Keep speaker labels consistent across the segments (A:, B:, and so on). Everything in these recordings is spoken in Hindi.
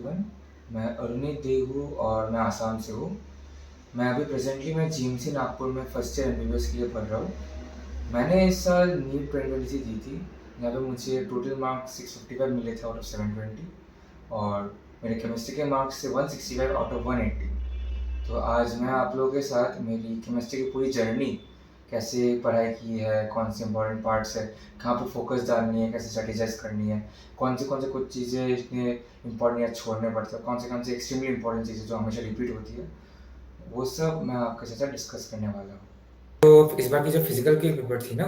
A: एवरीवन। मैं अरुणित देव हूँ और मैं आसाम से हूँ। मैं अभी प्रेज़ेंटली मैं जीएमसी नागपुर में फर्स्ट ईयर एमबीबीएस के लिए पढ़ रहा हूँ। मैंने इस साल नीट 2020 दी थी, जहाँ पे मुझे टोटल मार्क्स 655 मिले थे आउट ऑफ 720 और मेरे केमिस्ट्री के मार्क्स थे 165 आउट ऑफ 180। तो आज मैं आप लोगों के साथ मेरी केमिस्ट्री की पूरी जर्नी, कैसे पढ़ाई की है, कौन से इंपॉर्टेंट पार्ट्स है, कहाँ पे फोकस डालनी है, कैसे स्ट्रेटेजाइज करनी है, कौन से कुछ चीज़ें इसमें इंपॉर्टेंट या छोड़ने पड़ते हैं, कौन से एक्सट्रीमली इंपॉर्टेंट चीज़ें जो हमेशा रिपीट होती है, वो सब मैं आपके साथ डिस्कस करने वाला हूँ। तो इस बार की जो फिजिकल की पेपर थी ना,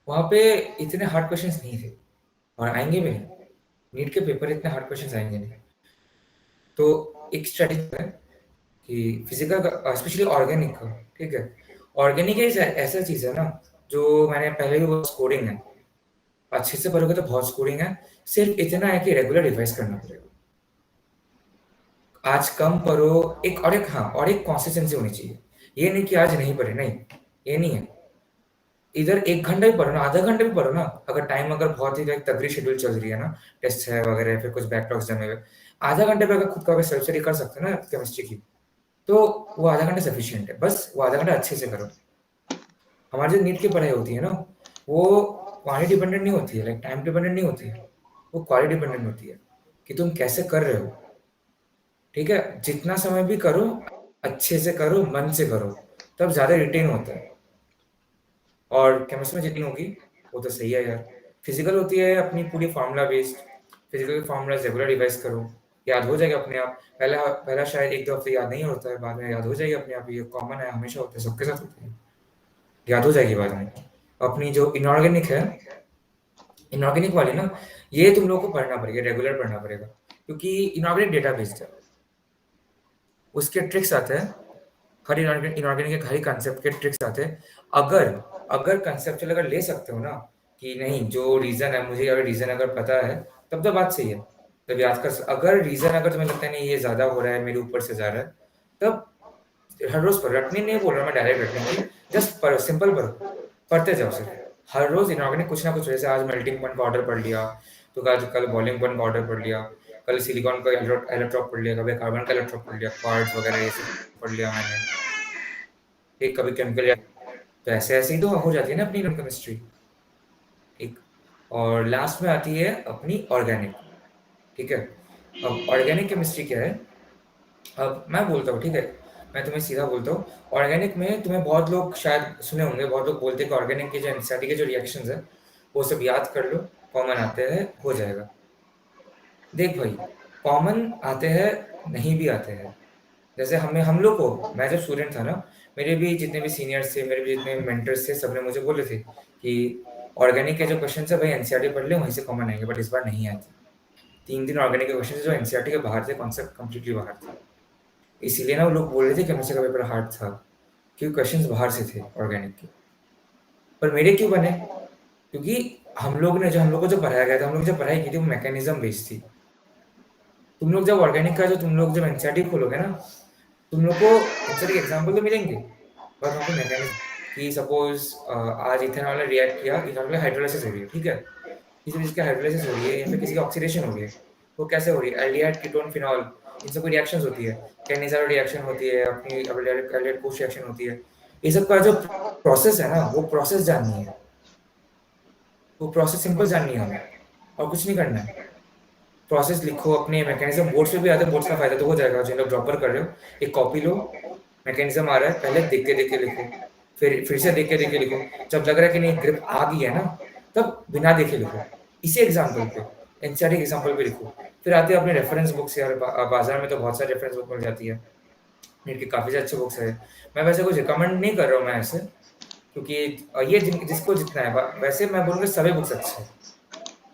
A: वहाँ पे इतने हार्ड क्वेश्चंस नहीं थे और आएंगे भी नहीं। नीट के पेपर इतने हार्ड क्वेश्चंस आएंगे नहीं। तो एक स्ट्रेटेजी है कि फिजिकल का स्पेशली ऑर्गेनिक का, ठीक है। ऑर्गेनिक एक ऐसा चीज़ है ना, जो मैंने पहले भी बहुत स्कोरिंग है, अच्छे से पढ़ोगे तो बहुत स्कोरिंग है। सिर्फ इतना है कि रेगुलर रिवाइज करना पड़ेगा। आज कम पढ़ो, एक कंसिस्टेंसी होनी चाहिए। ये नहीं कि आज नहीं पढ़े, नहीं, ये नहीं है। इधर 1 घंटा भी पढ़ो ना, आधा घंटा भी पढ़ो ना, अगर बहुत ही तगड़ी शेड्यूल चल रही है ना, टेस्ट है वगैरह, फिर कुछ बैकलॉग्स जमे हुए, आधा घंटे पे अगर खुद का सेल्फ स्टडी कर सकते हो ना केमिस्ट्री की, तो वो आधा घंटा सफिशिएंट है। बस वो आधा घंटा अच्छे से करो। हमारी जो नीट की पढ़ाई होती है ना, वो क्वालिटी डिपेंडेंट नहीं होती है, लाइक टाइम डिपेंडेंट नहीं होती है, वो क्वालिटी डिपेंडेंट होती है कि तुम कैसे कर रहे हो। ठीक है, जितना समय भी करो, अच्छे से करो, मन से करो, तब ज़्यादा रिटेन होता है। और केमिस्ट्री में जितनी होगी वो तो सही है यार। फिजिकल होती है अपनी पूरी formula based, physical formula regular revise करो, याद हो जाएगा अपने आप। पहला पहला शायद 1-2 हफ्ते याद नहीं होता है, बाद में याद हो जाएगी अपने आप। ये कॉमन है, हमेशा होता है, सबके साथ होता है, याद हो जाएगी बाद में। अपनी जो इनऑर्गेनिक है, इनऑर्गेनिक वाली ना, ये तुम लोग को पढ़ना पड़ेगा, रेगुलर पढ़ना पड़ेगा, क्योंकि इनऑर्गेनिक डेटा बेस्ड है। उसके ट्रिक्स आते हैं, हर इनऑर्गेनिक के हर कंसेप्ट के ट्रिक्स आते हैं। अगर अगर कंसेप्चुअल अगर ले सकते हो ना, कि नहीं जो रीज़न है, मुझे अगर रीज़न अगर पता है, तब तो बात सही है, तब याद कर। अगर रीज़न अगर तुम्हें लगता है नहीं ये ज़्यादा हो रहा है, मेरे ऊपर से जा रहा है, तब हर रोज़ पढ़ो। रटने नहीं बोल रहा मैं, डायरेक्ट रटने के लिए, जस्ट पढ़ो, सिंपल पढ़ो, पढ़ते जाओ सिर्फ। हर रोज़ इनऑर्गेनिक कुछ ना कुछ, जैसे आज मेल्टिंग पॉइंट का ऑर्डर पढ़ लिया, तो आज कल बॉइलिंग पॉइंट का ऑर्डर पढ़ लिया, कल सिलिकॉन का एलोट्रॉप पढ़ लिया, कभी कार्बन का एलोट्रॉप पढ़ लिया, क्वार्ट्ज वगैरह ये सब पढ़ लिया मैंने। एक कभी केमिकल, तो ऐसे-ऐसे ही तो हो जाती है ना अपनी केमिस्ट्री। ठीक, और लास्ट में आती है अपनी ऑर्गेनिक, ठीक है। अब ऑर्गेनिक केमिस्ट्री क्या है, अब मैं बोलता हूँ, ठीक है, मैं तुम्हें सीधा बोलता हूँ। ऑर्गेनिक में तुम्हें बहुत लोग शायद सुने होंगे, बहुत लोग बोलते हैं कि ऑर्गेनिक के जो एनसीईआरटी के जो रिएक्शंस है, वो सब याद कर लो, कॉमन आते हैं, हो जाएगा। देख भाई, कॉमन आते हैं, नहीं भी आते हैं। जैसे हम लोग को, मैं जब स्टूडेंट था ना, मेरे भी जितने भी सीनियर्स थे, मेरे भी जितने मेंटर्स थे, सबने मुझे बोले थे कि ऑर्गेनिक के जो क्वेश्चन है भाई एनसीईआरटी पढ़ ले, वहीं से कॉमन आएंगे, बट इस बार नहीं आए थे। 3 ऑर्गेनिक के क्वेश्चन जो एनसीईआरटी के बाहर थे, कॉन्सेप्ट कंप्लीटली बाहर थे। इसीलिए ना वो लोग बोल रहे थे केमिस्ट्री का पेपर हार्ड था, क्योंकि क्वेश्चन बाहर से थे ऑर्गेनिक के। पर मेरे क्यों बने? क्योंकि हम लोग को जो पढ़ाया गया था, हम लोग जो पढ़ाई की थी, वो मैकेनिज्म बेस्ड थी। तुम लोग जब ऑर्गेनिक का जो तुम लोग जब एनसीईआरटी खोलोगे ना, तुम लोग को एनसीईआरटी के एग्जाम्पल तो मिलेंगे, बट वहाँ पे मैकेनिज्म, कि सपोज आज इथेनॉल ने रिएक्ट किया, इथेनॉल में हाइड्रोलाइसिस हो रही है, ठीक है, किसी चीज़ की हाइड्रोलाइसिस हो रही है या फिर किसी की ऑक्सीडेशन हो रही है, वो कैसे हो रही है? एल्डिहाइड, कीटोन, फिनॉल, इन सब की रिएक्शंस होती है। कैनिज़ारो रिएक्शन होती है, अपनी एल्डिहाइड कोश रिएक्शन होती है। ये सब का जो प्रोसेस है ना, वो प्रोसेस जाननी है, वो प्रोसेस सिंपल जाननी है हमें, और कुछ नहीं करना है। प्रोसेस लिखो, अपने मैकेनिज्म बोर्ड्स पे भी आते हैं, बोर्ड्स का फायदा तो हो जाएगा। जिन लोग ड्रॉपर कर रहे हो, एक कॉपी लो, मैकेनिज्म आ रहा है, पहले देख के लिखो, फिर से देख के लिखो। जब लग रहा है कि नहीं ग्रिप आ गई है ना, तब बिना देखे लिखो, इसी एग्जाम्पल पे, एनसीईआरटी के एग्जाम्पल पे लिखो। फिर आते हैं अपने रेफरेंस बुक्स, यार बाजार में तो बहुत सारी रेफरेंस बुक मिल जाती है, नीट की काफ़ी अच्छी बुक्स है। मैं वैसे कुछ रिकमेंड नहीं कर रहा हूँ मैं ऐसे, क्योंकि ये जिसको जितना है, वैसे मैं बोलूँगा सभी बुक्स अच्छे हैं,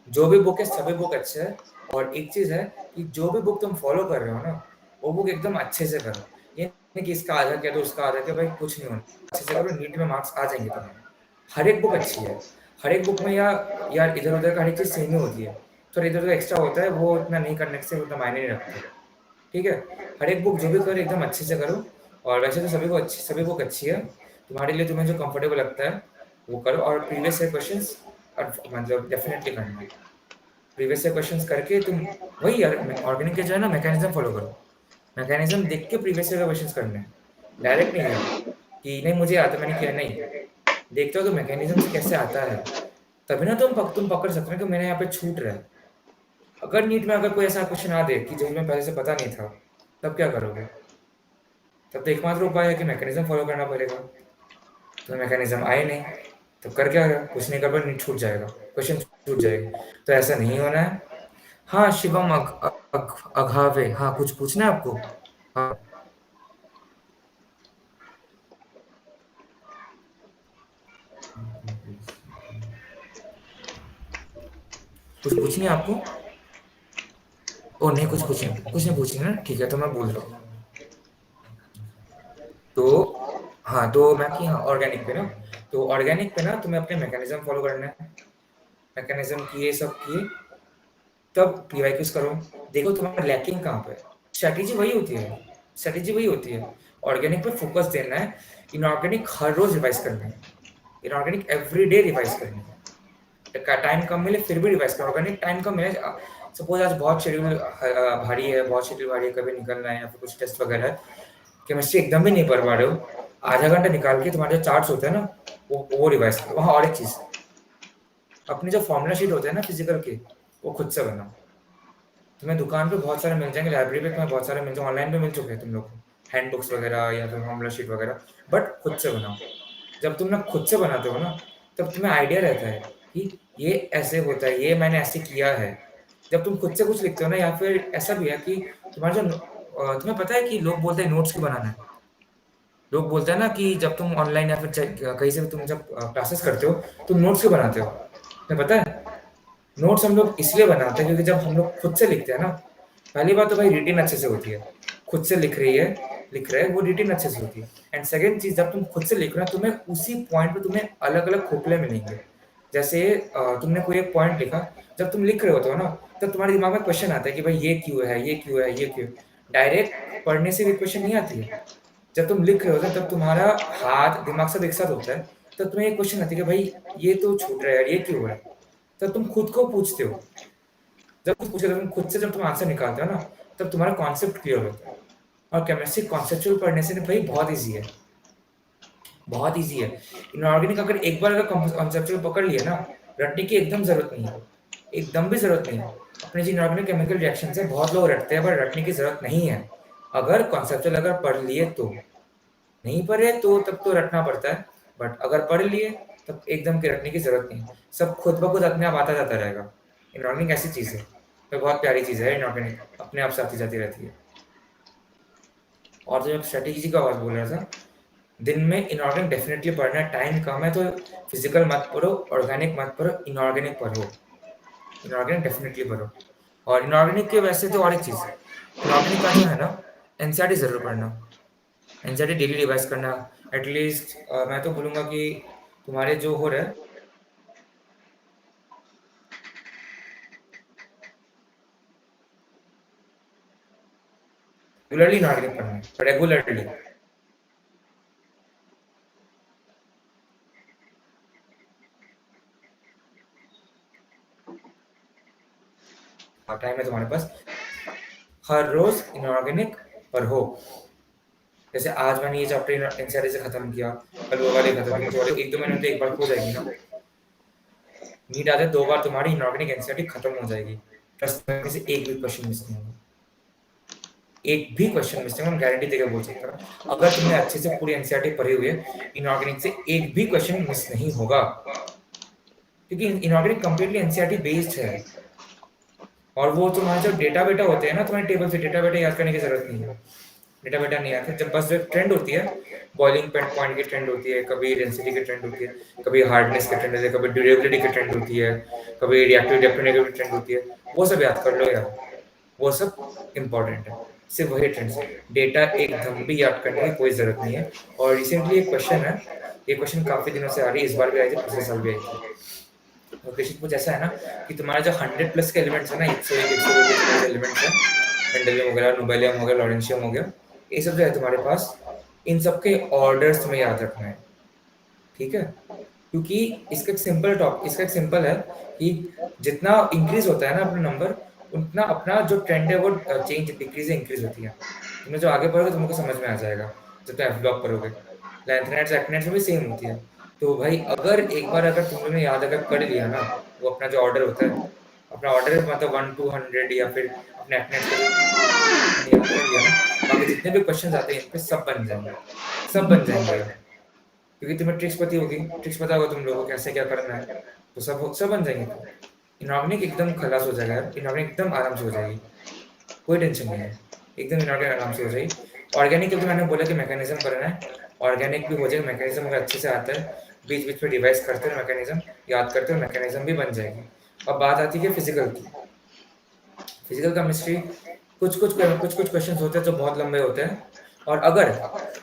A: जो भी बुक है सभी बुक अच्छे है। और एक चीज़ है कि जो भी बुक तुम फॉलो कर रहे हो ना, वो बुक एकदम अच्छे से करो। ये नहीं कि इसका आधा किया तो उसका आधा किया, भाई कुछ नहीं होना। अच्छे से करो, नीट में मार्क्स आ जाएँगे तुम्हारे। हर एक बुक अच्छी है। हर एक बुक में यार इधर-उधर का हर एक चीज़ सेम ही होती है। थोड़ा इधर-उधर एक्स्ट्रा होता है, वो इतना नहीं करने से उतना मायने नहीं रखते। ठीक है? हर एक बुक जो भी करो एकदम अच्छे से करो। और वैसे तो सभी बुक अच्छी है। तुम्हारे लिए तुम्हें जो कंफर्टेबल लगता है, वो करो, और प्रीवियस ईयर क्वेश्चंस मतलब डेफिनिटली करना। प्रीवियस ईयर क्वेश्चंस करके तुम वही यार ऑर्गेनिक के जो है ना मैकेनिज्म फॉलो करो। मैकेनिज्म देख के प्रीवियस ईयर का क्वेश्चंस करने हैं। डायरेक्ट नहीं यार कि नहीं मुझे आता मैंने किया नहीं। देखते हो तो मैकेनिज्म से कैसे आता है, तभी ना तुम पकड़ सकते हो कि मैंने यहाँ पे छूट रहा है। अगर नीट में अगर कोई ऐसा क्वेश्चन आ दे कि जो तुम्हें पहले से पता नहीं था, तब क्या करोगे? तब तो एकमात्र उपाय है कि मैकेनिज्म फॉलो करना पड़ेगा। तो मैकेनिज्म आए नहीं, तो कर क्या होगा? कुछ नहीं कर पाए, नीट छूट जाएगा, क्वेश्चन छूट जाएगी। तो ऐसा नहीं होना है। हाँ शिवम अघावे, हाँ कुछ पूछना है आपको? हाँ कुछ पूछनी है आपको? ओ नहीं कुछ नहीं पूछनी ना, ठीक है तो मैं बोल रहा हूँ। तो हाँ तो मैं कि हाँ ऑर्गेनिक पे ना, तो ऑर्गेनिक पे ना तुम्हें अपने मैकेनिज्म फॉलो करना है। मैकेनिज्म किए सब किए, तब पीवाईक्यूज करो। देखो तुम्हारा लैकिंग कहाँ पे है। स्ट्रैटेजी वही होती है, स्ट्रैटेजी वही होती है। ऑर्गेनिक पे फोकस देना है, इनऑर्गेनिक हर रोज रिवाइज करना है। इनऑर्गेनिक एवरी डे रिवाइज करना है। टाइम कम मिले फिर भी रिवाइज करो। ऑर्गेनिक टाइम कम मिले, सपोज आज बहुत शेड्यूल भारी है, बहुत शेड्यूल भारी है, कभी निकलना है या फिर कुछ टेस्ट वगैरह है, केमिस्ट्री एकदम भी नहीं पढ़ पा रहे हो, आधा घंटा निकाल के तुम्हारे जो चार्ट्स होते हैं ना, वो रिवाइज करो। वहाँ और एक चीज, अपने जो फॉर्मुला शीट होते हैं ना फिजिकल के, वो खुद से बनाओ। तुम्हें दुकान पे बहुत सारे मिल जाएंगे, लाइब्रेरी पे तुम्हें बहुत सारे मिल जाएंगे, ऑनलाइन पे मिल चुके हैं तुम लोग को, हैंड बुक्स वगैरह या फिर फॉर्मुला शीट वगैरह। बट खुद से बनाओ। जब तुम ना खुद से बनाते हो ना, तब तुम्हें आइडिया रहता है कि ये ऐसे होता है, ये मैंने ऐसे किया है। जब तुम खुद से कुछ लिखते हो ना, या फिर ऐसा भी है कि तुम्हारा जो तुम्हें पता है कि लोग बोलते हैं नोट्स क्यों बनाना है। लोग बोलते हैं ना कि जब तुम ऑनलाइन या फिर कहीं से भी तुम जब क्लासेस करते हो, तुम नोट्स क्यों बनाते हो? तुम्हें पता है? नोट्स हम लोग इसलिए बनाते हैं क्योंकि जब हम लोग खुद से लिखते हैं ना, पहली बात तो भाई रीडिंग अच्छे से होती है। खुद से लिख रहे हैं, वो रीडिंग अच्छे से होती है। एंड सेकंड चीज, जब तुम खुद से लिख रहे हो तुम्हें उसी पॉइंट पे तुम्हें अलग अलग खोखले मिलेंगे। जैसे तुमने कोई एक पॉइंट लिखा, जब तुम लिख रहे होते हो ना, तब तुम्हारे दिमाग में क्वेश्चन आता है कि भाई ये क्यों है, ये क्यों है, ये क्यों। डायरेक्ट पढ़ने से भी क्वेश्चन नहीं आती है। जब तुम लिख रहे होते हो तब तुम्हारा हाथ दिमाग सब एक साथ होता है, तब तुम्हें एक क्वेश्चन आती है कि भाई ये तो छूट रहा है यार, ये क्यों हो रहा है। तब तुम खुद को पूछते हो। जब खुद पूछते हो, तुम खुद से जब तुम आंसर निकालते हो ना, तब तुम्हारा कॉन्सेप्ट क्लियर होता है। और केमिस्ट्री कॉन्सेप्चुअल पढ़ने से ना भाई बहुत ईजी है, बहुत ईजी है। इनऑर्गेनिक अगर एक बार अगर कॉन्सेप्चुअल पकड़ लिया ना, रटने की एकदम जरूरत नहीं है, एकदम भी जरूरत नहीं है। अपने जो इनऑर्गेनिक केमिकल रिएक्शन से बहुत लोग रटते हैं, पर रटने की जरूरत नहीं है। अगर कॉन्सेप्चुअल अगर पढ़ लिए तो, नहीं पढ़े तो तब तो रटना पड़ता है। बट अगर पढ़ लिए तब एकदम के रटने की जरूरत नहीं। सब खुद ब खुद अपने आप आता जाता रहेगा। इनऑर्गेनिक ऐसी चीज है, तो बहुत प्यारी चीज है इनऑर्गेनिक, अपने आप से आती जाती रहती है। और जो स्ट्रेटेजी का बात बोल रहा था, दिन में इनऑर्गेनिक डेफिनेटली पढ़ना है। टाइम कम है तो फिजिकल मत पढ़ो, ऑर्गेनिक मत पढ़ो, इनऑर्गेनिक पढ़ो। इनऑर्गेनिक डेफिनेटली पढ़ो। और इनऑर्गेनिक के वैसे तो और एक चीज, इनऑर्गेनिक का जो है ना, एनसीईआरटी जरूर पढ़ना। एनसीईआरटी डेली रिवाइज करना। एटलीस्ट मैं तो बोलूंगा कि तुम्हारे जो हो रहा है, रेगुलरली इनऑर्गेनिक पढ़ना है, रेगुलरली। टाइम है तुम्हारे पास, हर रोज इनऑर्गेनिक पढ़ो। जैसे आज मैंने ये चैप्टर एनसीईआरटी से खत्म किया, कल वो वाले खत्म किया, तो वाले एक दो महीने में तो एक बार हो जाएगी ना। नीट आते दो बार तुम्हारी इनऑर्गेनिक एनसीईआरटी खत्म हो जाएगी। ट्रस्ट में से एक भी क्वेश्चन मिस नहीं होगा, एक भी क्वेश्चन मिस नहीं होगा, गारंटी देकर बोल सकता हूँ। अगर तुमने अच्छे से पूरी एनसीईआरटी पढ़ी हुई है, इनऑर्गेनिक से एक भी क्वेश्चन मिस नहीं होगा, क्योंकि इनऑर्गेनिक कंप्लीटली एनसीईआरटी बेस्ड है। और वो तुम्हारे जो डेटा बेटा होते हैं ना, तुम्हारे टेबल से डेटा बेटा याद करने की जरूरत नहीं है। डेटा बेटा नहीं आता, जब बस जो ट्रेंड होती है, बॉइलिंग पॉइंट की ट्रेंड होती है, कभी डेंसिटी की ट्रेंड होती है, कभी हार्डनेस की ट्रेंड होती है, कभी ड्यूरेबिलिटी की ट्रेंड होती है, कभी रिएक्टिव डेप्थ की ट्रेंड होती है। वो सब याद कर लो यार, वो सब इम्पोर्टेंट है। सिर्फ वही ट्रेंड्स, डेटा एकदम भी याद करने की कोई जरूरत नहीं है। और रिसेंटली एक क्वेश्चन है, ये क्वेश्चन काफी दिनों से आ रही है, इस बार भी आई थी, पिछले साल भी आई थी। वो क्वेश्चन कुछ ऐसा है ना कि तुम्हारा जो 100 प्लस के एलिमेंट्स है ना, 101 102 के जितने एलिमेंट्स हैं, मेंडेलियम हो गया, नोबेलियम हो गया, लॉरेंशियम हो गया, ये सब जो है तुम्हारे पास, इन सब के ऑर्डर्स तुम्हें याद रखना है। ठीक है? क्योंकि इसका एक सिंपल है कि जितना इंक्रीज होता है ना अपना नंबर, उतना अपना जो ट्रेंड है वो चेंज डिक्रीज इंक्रीज होती है। तुमने जो आगे पढ़ोगे तुमको समझ में आ जाएगा जब तुम एफ ब्लॉक करोगे। लेंथनेट्स एक्नेट्स में भी सेम होती है। तो भाई अगर एक बार अगर तुम लोगों ने याद अगर कर लिया ना, वो अपना जो ऑर्डर होता है, अपना ऑर्डर मतलब 1 to 100 या फिर अपने एक्नेट्स का जो तुमने याद कर लिया ना, बाकी जितने भी क्वेश्चन आते हैं इन पे सब बन जाएंगे, सब बन जाएंगे यार। क्योंकि तुम्हें ट्रिक्स पता होगा तुम लोगों को कैसे क्या करना है, तो सब बन जाएंगे फिर। इनऑर्गेनिक एकदम खलास हो जाएगा यार, इनऑर्गेनिक एकदम आराम से हो जाएगी, कोई टेंशन नहीं है, एकदम इनऑर्गेनिक आराम से हो जाएगी। ऑर्गेनिक के तो मैंने बोला कि मैकेनिज्म करना है, ऑर्गेनिक भी हो जाएगा, मैकेनिज्म अगर अच्छे से आता है, बीच बीच में रिवाइज करते हो मैकेनिज्म, याद करते हो मैकेनिज्म भी बन जाएगी। अब बात आती है फिजिकल की। फिजिकल केमिस्ट्री कुछ कुछ क्वेश्चन होते हैं जो बहुत लंबे होते हैं। और अगर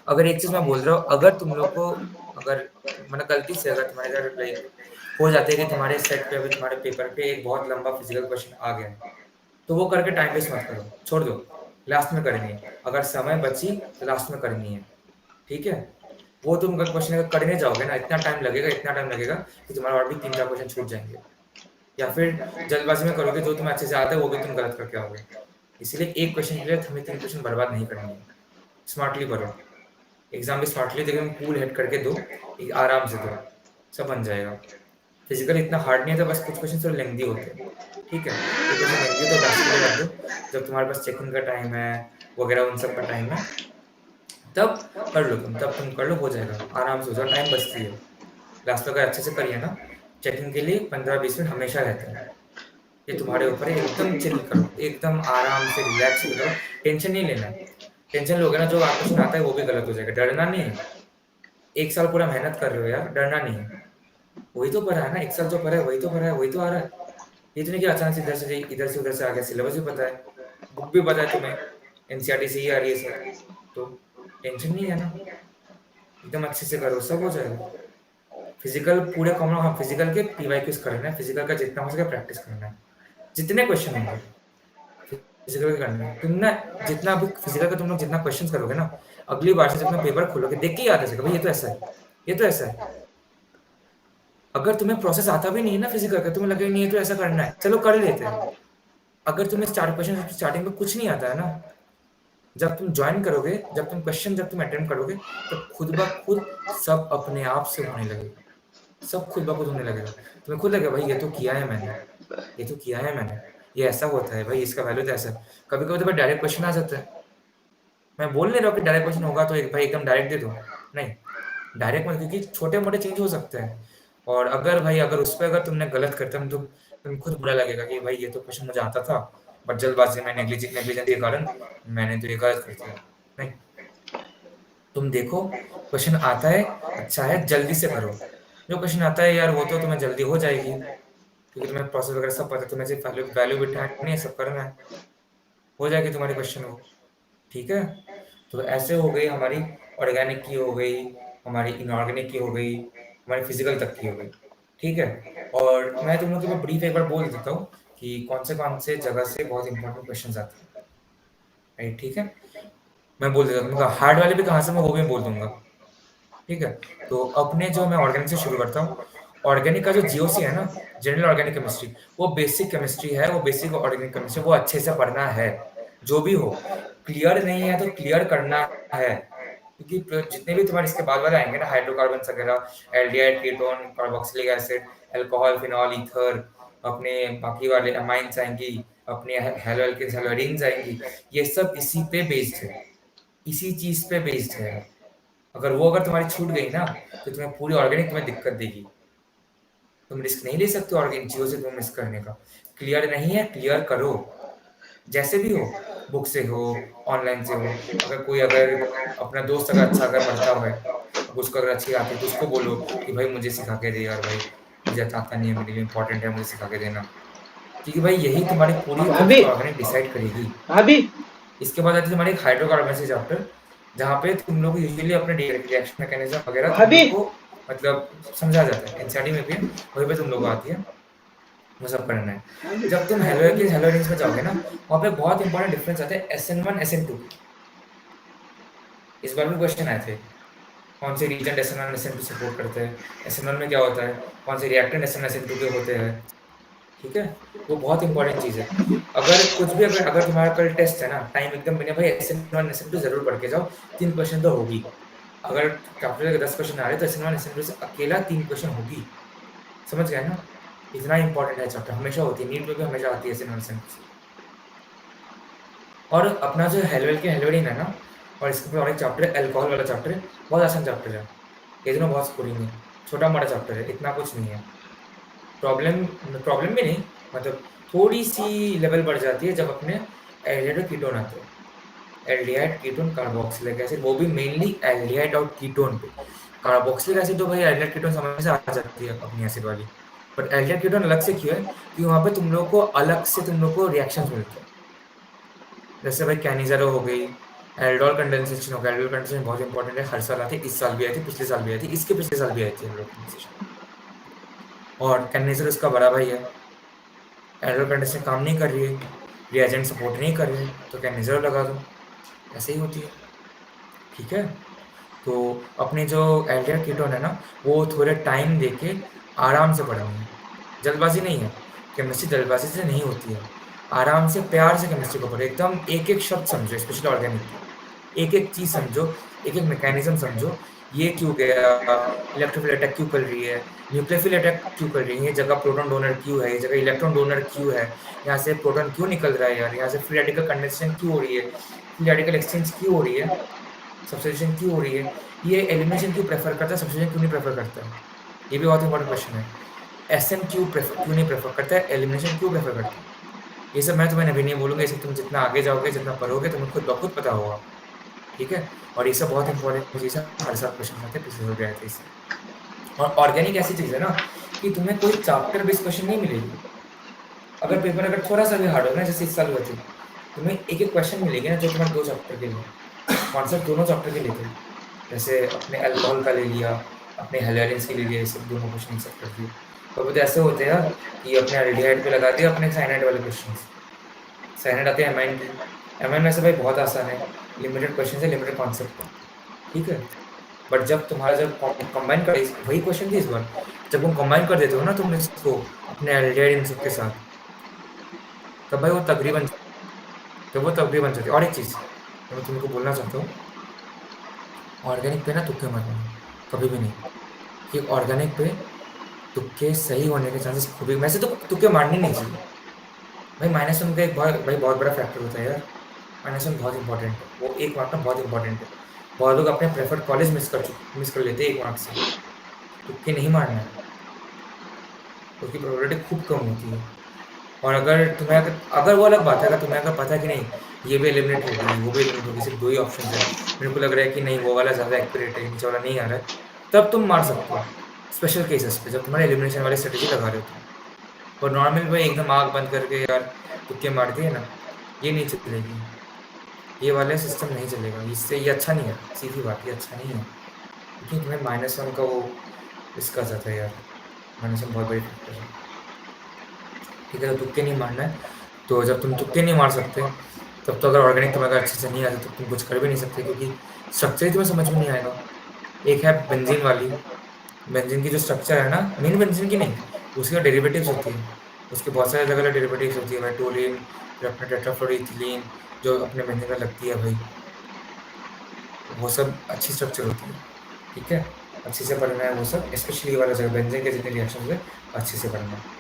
A: अगर एक चीज मैं बोल रहा हूँ, अगर तुम लोग को अगर मतलब गलती से अगर तुम्हारे घर लाइक हो जाते है कि तुम्हारे सेट पे अभी तुम्हारे पेपर पे एक बहुत लंबा फिजिकल क्वेश्चन आ गया है, तो वो करके टाइम वेस्ट मत करो, छोड़ दो, लास्ट में करनी है। अगर समय बची तो लास्ट में करनी है, ठीक है। वो तुम अगर क्वेश्चन अगर करने जाओगे ना, इतना टाइम लगेगा कि तुम्हारा और भी 3-4 क्वेश्चन छूट जाएंगे, या फिर जल्दबाजी में करोगे, जो तुम्हें अच्छे से आता है वो भी तुम गलत करके आओगे। इसलिए एक क्वेश्चन के लिए हमें 3 क्वेश्चन बर्बाद नहीं करनी है, स्मार्टली करो। एग्जाम भी स्मार्टली देखो, कूल हेड करके दो, आराम से दो, सब बन जाएगा। फिजिकल इतना हार्ड नहीं है, तो बस कुछ क्वेश्चन थोड़े लेंदी होते हैं, ठीक है। कुछ क्वेश्चन लेंदी है तो लास्ट के लिए रख दो, जब तुम्हारे पास चेकिंग का टाइम है वगैरह उन सब का टाइम है, तब तब तुम कर लो, हो जाएगा आराम से, हो जाएगा, टाइम बचती है। लास्ट में अगर अच्छे से करिए ना, चेकिंग के लिए 15-20 मिनट हमेशा रहते हैं। ये तुम्हारे ऊपर है, एकदम चिल करो, एकदम आराम से रिलैक्स फील करो, टेंशन नहीं लेना। टेंशन लोगे ना, जो क्वेश्चन आता है वो भी गलत हो जाएगा, डरना नहीं है। 1 साल पूरा मेहनत कर रहे हो यार, डरना नहीं है। वही तो पढ़ा है ना, 1 साल जो पढ़ा है वही तो पढ़ा है, वही तो आ रहा है। ये तो नहीं कि अचानक से इधर से उधर से आ गया, सिलेबस भी पता है, बुक भी पता है तुम्हें, एनसीईआरटी से ही आ रही है सब, तो टेंशन नहीं है ना, एकदम अच्छे से करो, सब हो जाएगा। फिजिकल पूरे कॉमन, हाँ फिजिकल के पीवाईक्यूज करना है, फिजिकल का जितना हो सके प्रैक्टिस करना है, जितने क्वेश्चन होंगे फिजिकल के करने हैं। तुम ना जितना अभी फिजिकल का तुम लोग जितना क्वेश्चन करोगे ना, अगली बार से जब तुम पेपर खोलोगे देख के याद आ जाएगा, भाई ये तो ऐसा है, ये तो ऐसा है। अगर तुम्हें प्रोसेस आता भी नहीं है ना फिजिकल का, तुम्हें लगे नहीं है तो ऐसा करना है, चलो कर लेते हैं। अगर तुम्हें स्टार्ट क्वेश्चन स्टार्टिंग में कुछ नहीं आता है ना, जब तुम ज्वाइन करोगे, जब तुम अटेम्प्ट करोगे, तो खुद ब खुद सब अपने आप से होने लगेगा, सब खुद ब खुद होने लगेगा। तुम्हें खुद लगेगा भाई ये तो किया है मैंने, ये तो किया है मैंने, ये ऐसा होता है भाई, इसका वैल्यू तो ऐसा है। कभी-कभी तो भाई डायरेक्ट क्वेश्चन आ जाता है। मैं बोल नहीं रहा हूँ कि डायरेक्ट क्वेश्चन होगा तो एक भाई एकदम डायरेक्ट दे दो, नहीं, डायरेक्ट मत, क्योंकि छोटे-मोटे चेंज हो सकते हैं। और अगर भाई अगर उस पे अगर तुमने गलत कर दिया, तो तुम्हें खुद बुरा लगेगा कि भाई ये तो क्वेश्चन मुझे आता था, बट जल्दबाज़ी में नेग्लिजेंस के कारण मैंने तो ये गलत कर दिया। नहीं, तुम देखो क्वेश्चन आता है, अच्छा है, जल्दी से करो। जो क्वेश्चन आता है यार वो तो तुम्हें जल्दी हो जाएगी, क्योंकि तुम्हें प्रोसेस वगैरह सब पता है, तुम्हें सिर्फ वैल्यू वैल्यू बिठानी है, सब करना है, हो जाएगी तुम्हारी क्वेश्चन वो, ठीक है। तो ऐसे हो गई हमारी, ऑर्गेनिक की हो गई, हमारी इनऑर्गेनिक की हो गई, हमारी फिजिकल तक की हो गई, ठीक है। और मैं तुम लोग को ब्रीफ एक बार बोल देता हूँ कि कौन से जगह से बहुत इंपॉर्टेंट क्वेश्चन आते हैं, राइट, ठीक है। मैं बोल देता हूँ, हार्ड वाले भी कहाँ से मैं वो भी बोल दूंगा, ठीक है। तो अपने जो मैं ऑर्गेनिक से शुरू करता हूँ। ऑर्गेनिक का जो जीओसी है ना, जनरल ऑर्गेनिक केमिस्ट्री, वो बेसिक केमिस्ट्री है, वो बेसिक ऑर्गेनिक केमिस्ट्री, वो अच्छे से पढ़ना है, जो भी हो। क्लियर नहीं है तो क्लियर करना है, क्योंकि जितने भी तुम्हारे इसके बाद वाले आएंगे ना, हाइड्रोकार्बन वगैरह, aldehyde, ketone, carboxylic acid, alcohol, phenol, ether, अपने बाकी वाले अमाइंस आएंगी, अपने हेलो एल्केन्स, हेलोइडिन्स आएंगी, ये सब इसी पे बेस्ड है, इसी चीज पे बेस्ड है। अगर तुम्हारी छूट गई ना, तो तुम्हें पूरी ऑर्गेनिक तुम्हें दिक्कत देगी, तुम रिस्क नहीं ले सकते ऑर्गेनिक चीजों से तुम मिस करने का। क्लियर नहीं है, क्लियर करो, जैसे भी हो, बुक से हो, ऑनलाइन से हो। अगर अपना दोस्त अगर अच्छा अगर पढ़ता है, अब उसको अगर अच्छी आती है तो उसको बोलो कि भाई मुझे सिखा के दे यार भाई, मुझे आता नहीं है, मेरे लिए इंपॉर्टेंट है, मुझे सिखा के देना। क्योंकि भाई यही तुम्हारी पूरी तरह
B: अभी
A: से ऑर्गेनिक डिसाइड करेगी।
B: अभी
A: इसके बाद आती है तुम्हारी हाइड्रोकार्बन से चैप्टर, जहाँ पे तुम लोग यूजुअली अपने रिएक्शन मैकेनिज्म वगैरह तुम
B: अभी
A: लोग को मतलब समझा जाता है, एनसीईआरटी में भी है, वहीं पे तुम लोग को आती है, वो सब करना है। जब तुम हेलोइंस में जाओगे ना, वहाँ पे बहुत इंपॉर्टेंट डिफरेंस आता है SN1 SN2 की। इस बार भी क्वेश्चन आए थे, कौन से रीजेंट SN1 SN2 सपोर्ट करते हैं, SN1 में क्या होता है, कौन से रिएक्टेंट SN1 SN2 के होते हैं, ठीक है? वो बहुत इंपॉर्टेंट चीज़ है। अगर कुछ भी अगर अगर तुम्हारा कल टेस्ट है ना, टाइम एकदम बिना भाई SN1 SN2 ज़रूर पढ़ के जाओ, 3 क्वेश्चन तो होगी। अगर कैपिटल के 10 क्वेश्चन आ रहे हैं तो SN1 SN2 से अकेला 3 क्वेश्चन होगी। समझ गए ना? इतना इंपॉर्टेंट है चैप्टर, हमेशा होती है, नीट में भी हमेशा आती है SN1 SN2 से। और अपना जो हेलोवेल के हेलोडिन है ना, और इसके ऊपर और एक चैप्टर है, अल्कोहल वाला चैप्टर है, बहुत आसान चैप्टर है। ये दोनों बहुत स्कोरिंग है, छोटा-मोटा चैप्टर है, इतना कुछ नहीं है। प्रॉब्लम प्रॉब्लम भी नहीं, मतलब थोड़ी-सी लेवल बढ़ जाती है जब अपने एल्डिहाइड और कीटोन आते हैं। एल्डिहाइड, कीटोन, कार्बोक्सिलिक एसिड, वो भी मेनली एल्डिहाइड और कीटोन पे। कार्बोक्सिलिक एसिड तो भाई एल्डिहाइड कीटोन समझ से आ जाती है अपनी एसिड वाली। बट एल्डिहाइड कीटोन अलग से क्यों है? क्योंकि वहाँ पे तुम लोग को अलग से तुम लोग को रिएक्शंस मिलते हैं। जैसे भाई कैनिज़ारो हो गई, एल्डोल कंडेंसेशन हो गया, एल्डोल कंडेंसेशन बहुत इंपॉर्टेंट है, हर साल आती है, इस साल भी आई थी, पिछले साल भी आई थी, इसके पिछले साल भी आई थी एल्डोल कंडेंसेशन। और कैनिज़ारो इसका बड़ा भाई है। एल्डोल कंडेंसेशन काम नहीं कर रही है, रिएजेंट सपोर्ट नहीं कर रहे हैं, तो कैनिज़ारो लगा दो, ऐसे ही होती है, ठीक है? तो अपने जो एल्डिहाइड कीटोन है ना, वो थोड़े टाइम देके आराम से पढ़नी है, जल्दबाजी नहीं है, केमिस्ट्री जल्दबाजी से नहीं होती है, आराम से प्यार से केमिस्ट्री को पढ़ो, एकदम एक-एक शब्द समझो, स्पेशली ऑर्गेनिक की, एक-एक चीज़ समझो, एक-एक मैकेनिज़्म समझो, ये क्यों गया, इलेक्ट्रोफिल अटैक क्यों कर रही है, न्यूक्लियोफिल अटैक क्यों कर रही है, ये जगह प्रोटॉन डोनर क्यों है, ये जगह इलेक्ट्रॉन डोनर क्यों है, यहाँ से प्रोटॉन क्यों निकल रहा है यार, यहाँ से फ्री रेडिकल कंडेंसेशन क्यों हो रही है, फ्री रेडिकल एक्सचेंज क्यों हो रही है, सब्स्टिट्यूशन क्यों हो रही है, ये एलिमिनेशन क्यों प्रेफर करता है, सब्स्टिट्यूशन क्यों नहीं प्रेफर करता है, ये भी बहुत इंपॉर्टेंट क्वेश्चन है। एसएन क्यों नहीं प्रेफर करता है, एलिमिनेशन क्यों प्रेफर करता है, ये सब मैं तुम्हें अभी नहीं बोलूंगा, ये सब तुम जितना आगे जाओगे, जितना पढ़ोगे, तुम्हें खुद ब खुद पता होगा, ठीक है? और ये सब बहुत इंपॉर्टेंट चीज़ है, हर साल क्वेश्चन आते हैं, पिछले साल भी आए थे इससे। और ऑर्गेनिक ऐसी चीज़ है ना कि तुम्हें कोई चैप्टर बेस्ड क्वेश्चन नहीं मिलेगी। अगर पेपर अगर थोड़ा सा भी हार्ड होगा ना, जैसे इस साल हुआ थी, तुम्हें एक-एक क्वेश्चन मिलेगी ना जो तुम्हारे 2 चैप्टर के लिए, कॉन्सेप्ट दोनों चैप्टर के लिए थे। जैसे अपने अल्कोहल का ले लिया, अपने हैलोजेंस के ले लिया, ये सब दोनों क्वेश्चन एक्सेप्ट कर दिए। कभी तो ऐसे होते हैं यार कि अपने एल्डिहाइड पे लगा दिया अपने साइनाइड वाले क्वेश्चंस। साइनाइड आते हैं एमाइन के। एमाइन वैसे भाई बहुत आसान है, लिमिटेड क्वेश्चन है, लिमिटेड कॉन्सेप्ट है, ठीक है? बट जब तुम्हारा जब कंबाइन कर, वही क्वेश्चन थी इस बार, जब तुम कंबाइन कर देते हो ना तुम इसको अपने एल्डिहाइड इन सब के साथ, तब भाई वो तगड़ी बन जाती है। और एक चीज़ जो मैं तुमको बोलना चाहता हूँ, ऑर्गेनिक पे ना तुक्के मत मारना, कभी भी नहीं। कि ऑर्गेनिक पे तुक्के सही होने के चांसेस खूब ही, वैसे तो तुक्के मारने नहीं चाहिए भाई, -1 का एक बहुत बड़ा फैक्टर होता है यार, -1 बहुत इंपॉर्टेंट है, वो 1 मार्क ना बहुत इंपॉर्टेंट है। बहुत लोग अपने प्रेफर्ड कॉलेज मिस कर लेते हैं 1 मार्क से, तुक्के नहीं मारना है, उसकी प्रोबेबिलिटी खूब कम होती है। और अगर वो अलग बात है, अगर तुम्हें अगर पता है कि नहीं ये भी एलिमिनेट होगी, वो भी एलिमिनेट होगी, सिर्फ 2 ही ऑप्शंस हैं, मेरे को लग रहा है कि नहीं वो वाला ज़्यादा एक्यूरेट है, नीचे वाला नहीं आ रहा है, तब तुम मार सकते हो, स्पेशल केसेस पे, जब तुम्हारे एलिमिनेशन वाली स्ट्रेटेजी लगा रहे हो तुम। और नॉर्मल में एकदम आँख बंद करके यार तुक्के मार दिए ना, ये नहीं चलेगी, ये वाला सिस्टम नहीं चलेगा, इससे ये अच्छा नहीं है, सीधी बात, ये अच्छा नहीं है। क्योंकि तुम्हें -1 का वो इसका जाता है यार, -1 बहुत बड़ी फैक्टर है। ठीक है, तो तुक्के नहीं मारना है, तो जब तुम तुक्के नहीं मार सकते, तब तो अगर ऑर्गेनिक तुम्हें अगर अच्छे से नहीं आता तो तुम कुछ कर भी नहीं सकते, क्योंकि स्ट्रक्चर ही तुम्हें समझ में नहीं आएगा। एक है बेंजीन वाली, बेंजीन की जो स्ट्रक्चर है ना, मेन बेंजीन की नहीं, उसकी डेरिवेटिव्स होती है, उसके बहुत सारे अलग-अलग डेरिवेटिव्स होती है भाई, टोलीन, फिर अपना टेट्राफ्लोरोइथिलीन, जो अपने बेंजीन में लगती है भाई, वो सब अच्छी स्ट्रक्चर होती है, ठीक है? अच्छे से पढ़ना है वो सब, स्पेशली ये वाला जगह बेंजीन के जितने रिएक्शंस हैं, अच्छे से पढ़ना है।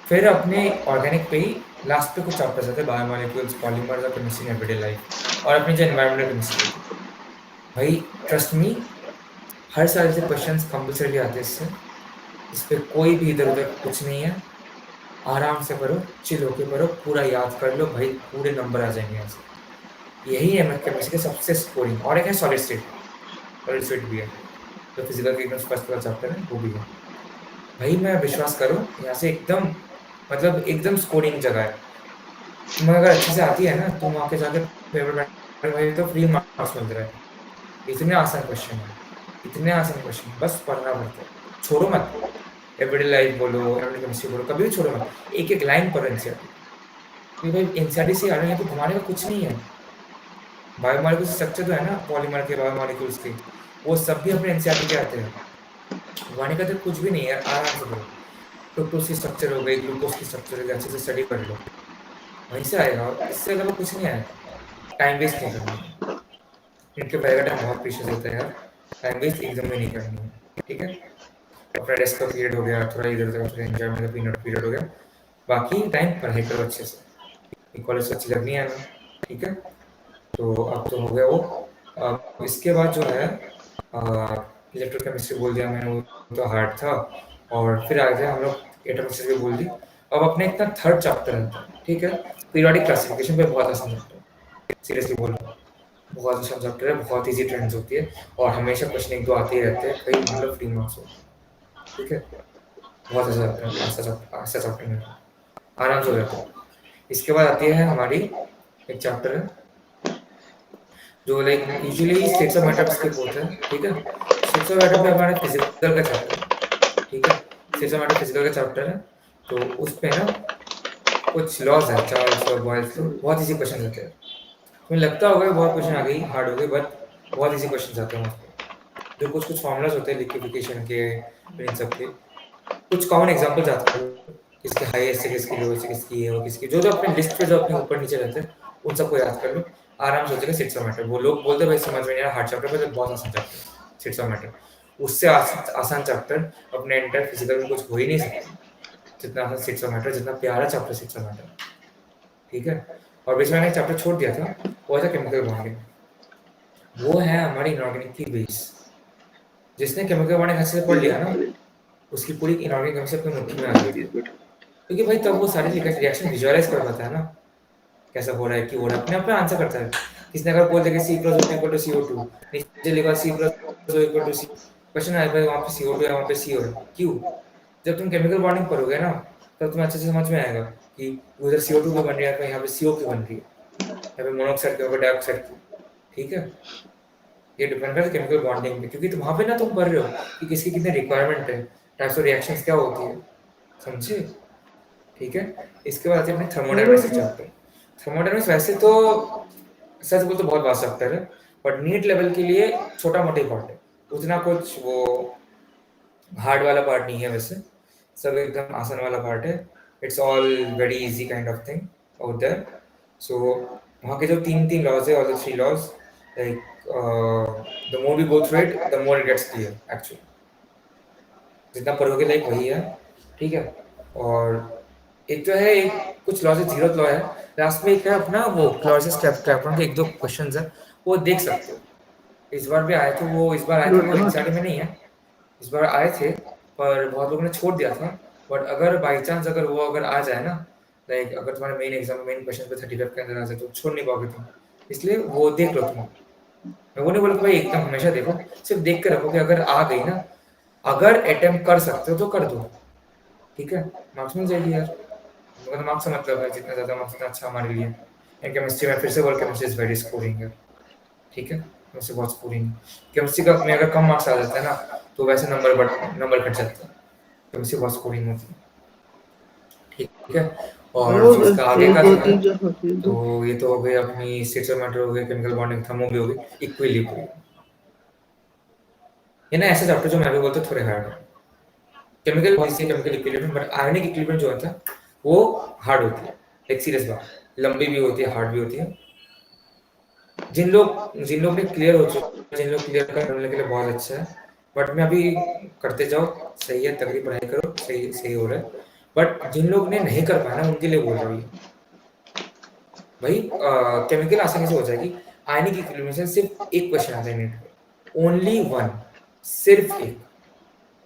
A: फिर अपने ऑर्गेनिक पे ही लास्ट पे कुछ चैप्टर्स आते हैं, बायोमोलिक्यूल्स, पॉलीमर्स और केमिस्ट्री इन एवरीडे लाइफ, और अपनी जो एनवायरमेंटल केमिस्ट्री होती है। भाई ट्रस्ट मी, हर साल से क्वेश्चंस कंपल्सरी आते हैं इससे, इस पे कोई भी इधर-उधर कुछ नहीं है, आराम से पढ़ो, चिल होके पढ़ो, पूरा याद कर लो भाई, पूरे नंबर आ जाएँगे यहाँ से। यही है केमिस्ट्री का सबसे स्कोरिंग। और एक है सॉलिड स्टेट भी है, जो फिजिकल के एकदम फर्स्ट वाला चैप्टर है, वो भी है। भाई मैं विश्वास करो, यहाँ से एकदम मतलब एकदम स्कोरिंग जगह है। तुम्हें अगर अच्छे से आती है ना, तुम वहाँ के जाके पेपर बैठ भाई तो फ्री मार्क्स मिल रहा है। इतने आसान क्वेश्चन है, इतने आसान क्वेश्चन, बस पढ़ना पड़ता है। छोड़ो मत, एवरीडे लाइफ बोलो, एवरीडे केमिस्ट्री बोलो, कभी भी छोड़ो मत। एक-एक लाइन पढ़ो एनसीईआरटी की। क्योंकि भाई एनसीईआरटी से आ रहे हैं तो घुमाने का कुछ नहीं है। बायोमोलिक्यूल्स स्ट्रक्चर जो है ना, पॉलीमर के, बायोमोलिक्यूल्स के, वो सब भी अपने एनसीईआरटी के आते हैं। वाणी का तो कुछ भी नहीं है, आराम से करो। फ्रुक्टोज की स्ट्रक्चर हो गई, ग्लूकोज की स्ट्रक्चर हो गई, अच्छे से स्टडी कर लो, वहीं से आएगा, और इससे अलावा कुछ नहीं आएगा। टाइम वेस्ट नहीं करना है, इनके पहले का टाइम बहुत प्रीशियस होता है यार, टाइम वेस्ट एकदम भी नहीं करनी है। ठीक है, अपना डेस्क का पीरियड हो गया, थोड़ा इधर उधर थोड़ा एंजॉयमेंट का पीरियड हो गया, बाकी टाइम पढ़ाई करो अच्छे से, कॉलेज से अच्छी लगनी है ना। ठीक है, तो अब तो हो गया वो। अब इसके बाद जो है इलेक्ट्रोकेमिस्ट्री बोल दिया मैंने, वो तो हार्ड था। और फिर आ गया हम लोग एटॉमिक भी बोल दी। अब अपने इतना थर्ड चैप्टर आता है, ठीक है, पीरियोडिक क्लासिफिकेशन पे, बहुत आसान चैप्टर है, सीरियसली बोल रहा हूँ, बहुत आसान चैप्टर है, बहुत ईजी ट्रेंड्स होती है, और हमेशा क्वेश्चन एक दो आते ही रहते हैं, कई मान लो फ्री मार्क्स हो। ठीक है, बहुत अच्छा चैप्टर है, ऐसा चैप्टर में आराम से हो जाता है। इसके बाद आती है हमारी एक चैप्टर है जो like usually states of matter skip होता है। ठीक है, स्टेट्स ऑफ मैटर पे हमारा फिजिकल का चैप्टर है। ठीक है, स्टेट्स ऑफ मैटर फिजिकल का चैप्टर है, तो उस पे ना कुछ लॉज है, चार्ल्स और बॉयल्स लॉ, बहुत इजी क्वेश्चन होते हैं। तुम्हें लगता होगा बहुत क्वेश्चन आ गई, हार्ड हो गए, बट बहुत इजी क्वेश्चन आते हैं उस पे, जो कुछ कुछ फॉर्मूलाज होते हैं लिक्विफिकेशन के, फिर इन सब के कुछ कॉमन एग्जांपल्स आते हैं, किसके हाईएस्ट है, किसकी लोएस्ट है, किसकी है, वो किसकी, जो जो अपने लिस्ट पे जो अपने ऊपर नीचे रहते हैं, उन सबको याद कर लो, आराम से हो जाएगा। सिक्स मैटर, वो लोग बोलते हैं भाई समझ में नहीं आ रहा, हार्ड चैप्टर पे, तो बहुत आसान चैप्टर है सिक्स मैटर। उससे आसान चैप्टर अपने एंटायर फिजिकल में कुछ हो ही नहीं सकता, जितना आसान सिक्स मैटर, जितना प्यारा चैप्टर सिक्स मैटर। ठीक है, और बीच में मैंने एक चैप्टर छोड़ दिया था, वो था केमिकल बॉन्डिंग। वो है हमारी इनऑर्गेनिक की बेस। जिसने केमिकल बॉन्डिंग अच्छे से पढ़ लिया ना, उसकी पूरी इनऑर्गेनिक केमिस्ट्री अपनी मुट्ठी में आ जाती है, क्योंकि भाई तब वो सारे रिएक्शन विजुअलाइज कर पाता है ना, कैसा हो रहा है, क्यों हो रहा है, अपने आप में आंसर करता है। किसने अगर बोल दिया कि C plus O equal to CO2, नीचे लिखा C plus O equal to C, question आया भाई वहाँ पे CO2 है, वहाँ पे सी हो रहा है, क्यों? जब तुम केमिकल बॉन्डिंग पढ़ोगे ना, तब तुम्हें अच्छे से समझ में आएगा कि उधर CO2 क्यों बन रही है, तो यहाँ पे CO क्यों बन रही है, यहाँ पे मोनोऑक्साइड क्यों, यहाँ पे डाइऑक्साइड क्यों। ठीक है, ये डिपेंड करता है केमिकल बॉन्डिंग पे, क्योंकि तो वहाँ पे ना तुम पढ़ रहे हो कि किसकी कितनी रिक्वायरमेंट है, टाइप्स ऑफ रिएक्शंस क्या होती है, समझे? ठीक है, इसके बाद आते हैं अपने थर्मोडायनामिक्स चैप्टर। थर्मोडायनामिक्स वैसे तो सच बोल तो बहुत वास्ट चैप्टर है, बट नीट लेवल के लिए छोटा मोटा ही पार्ट है, उतना कुछ वो हार्ड वाला पार्ट नहीं है वैसे, सब एकदम आसान वाला पार्ट है। It's all very easy kind of thing out there. So वहाँ के जो तीन तीन लॉज है, all the three laws, like the more we go through it the more it gets clear actually, जितना पढ़ोगे लाइक वही है। ठीक है, और एक जो है, एक कुछ लॉ से जीरो लॉ है, लास्ट में एक है अपना वो क्लॉजेस क्लैपेरॉन के एक दो क्वेश्चंस है, वो देख सकते हो। इस बार भी आए थे वो, इस बार आए थे वो, एनसीईआरटी में नहीं है, इस बार आए थे, पर बहुत लोगों ने छोड़ दिया था। बट अगर बाई चांस अगर वो अगर आ जाए ना, लाइक अगर तुम्हारे मेन एग्जाम मेन क्वेश्चन पे 35 के अंदर आ जाए, तो छोड़ नहीं पाओगे तुम, इसलिए वो देख लो तुम। मैं वो नहीं बोलूँ कि भाई एकदम हमेशा देखो, सिर्फ देख कर रखो कि अगर आ गई ना, अगर अटेम्प्ट कर सकते हो तो कर दो। ठीक है, मार्क्स मिल जाएगी यार, मतलब मार्क्स से मतलब है, जितना ज़्यादा मार्क्स उतना अच्छा हमारे लिए। एंड केमिस्ट्री में फिर से बोल, केमिस्ट्री इज वेरी स्कोरिंग है। ठीक है, केमिस्ट्री बहुत स्कोरिंग है। केमिस्ट्री का में अगर कम मार्क्स आ जाता है ना, तो वैसे नंबर घट जाता है, केमिस्ट्री बहुत स्कोरिंग होती है। ठीक है, और जो इसका आगे का जो है, तो ये तो हो गई अपनी स्टेट्स ऑफ मैटर हो गई, केमिकल बॉन्डिंग, थर्मो भी हो गई, इक्विलिब्रियम। ये ना ऐसे चैप्टर जो मैं भी बोलता थोड़े हार्ड है। केमिकल जैसे chemical equilibrium, but ionic equilibrium जो होता है वो हार्ड होती है, एक सीरियस बात, लंबी भी होती है, हार्ड भी होती है। जिन लोग ने क्लियर हो चुके, जिन लोग क्लियर करने के लिए बहुत अच्छा है, बट मैं अभी करते जाओ, सही है, तगड़ी पढ़ाई करो, सही सही हो रहा है। बट जिन लोग ने नहीं कर पाया ना, उनके लिए बोल रहा हूँ ये भाई, केमिकल आसानी से हो जाएगी। आयनिक इक्विलिब्रियम से सिर्फ एक क्वेश्चन आता है नीट में, ओनली वन, सिर्फ एक।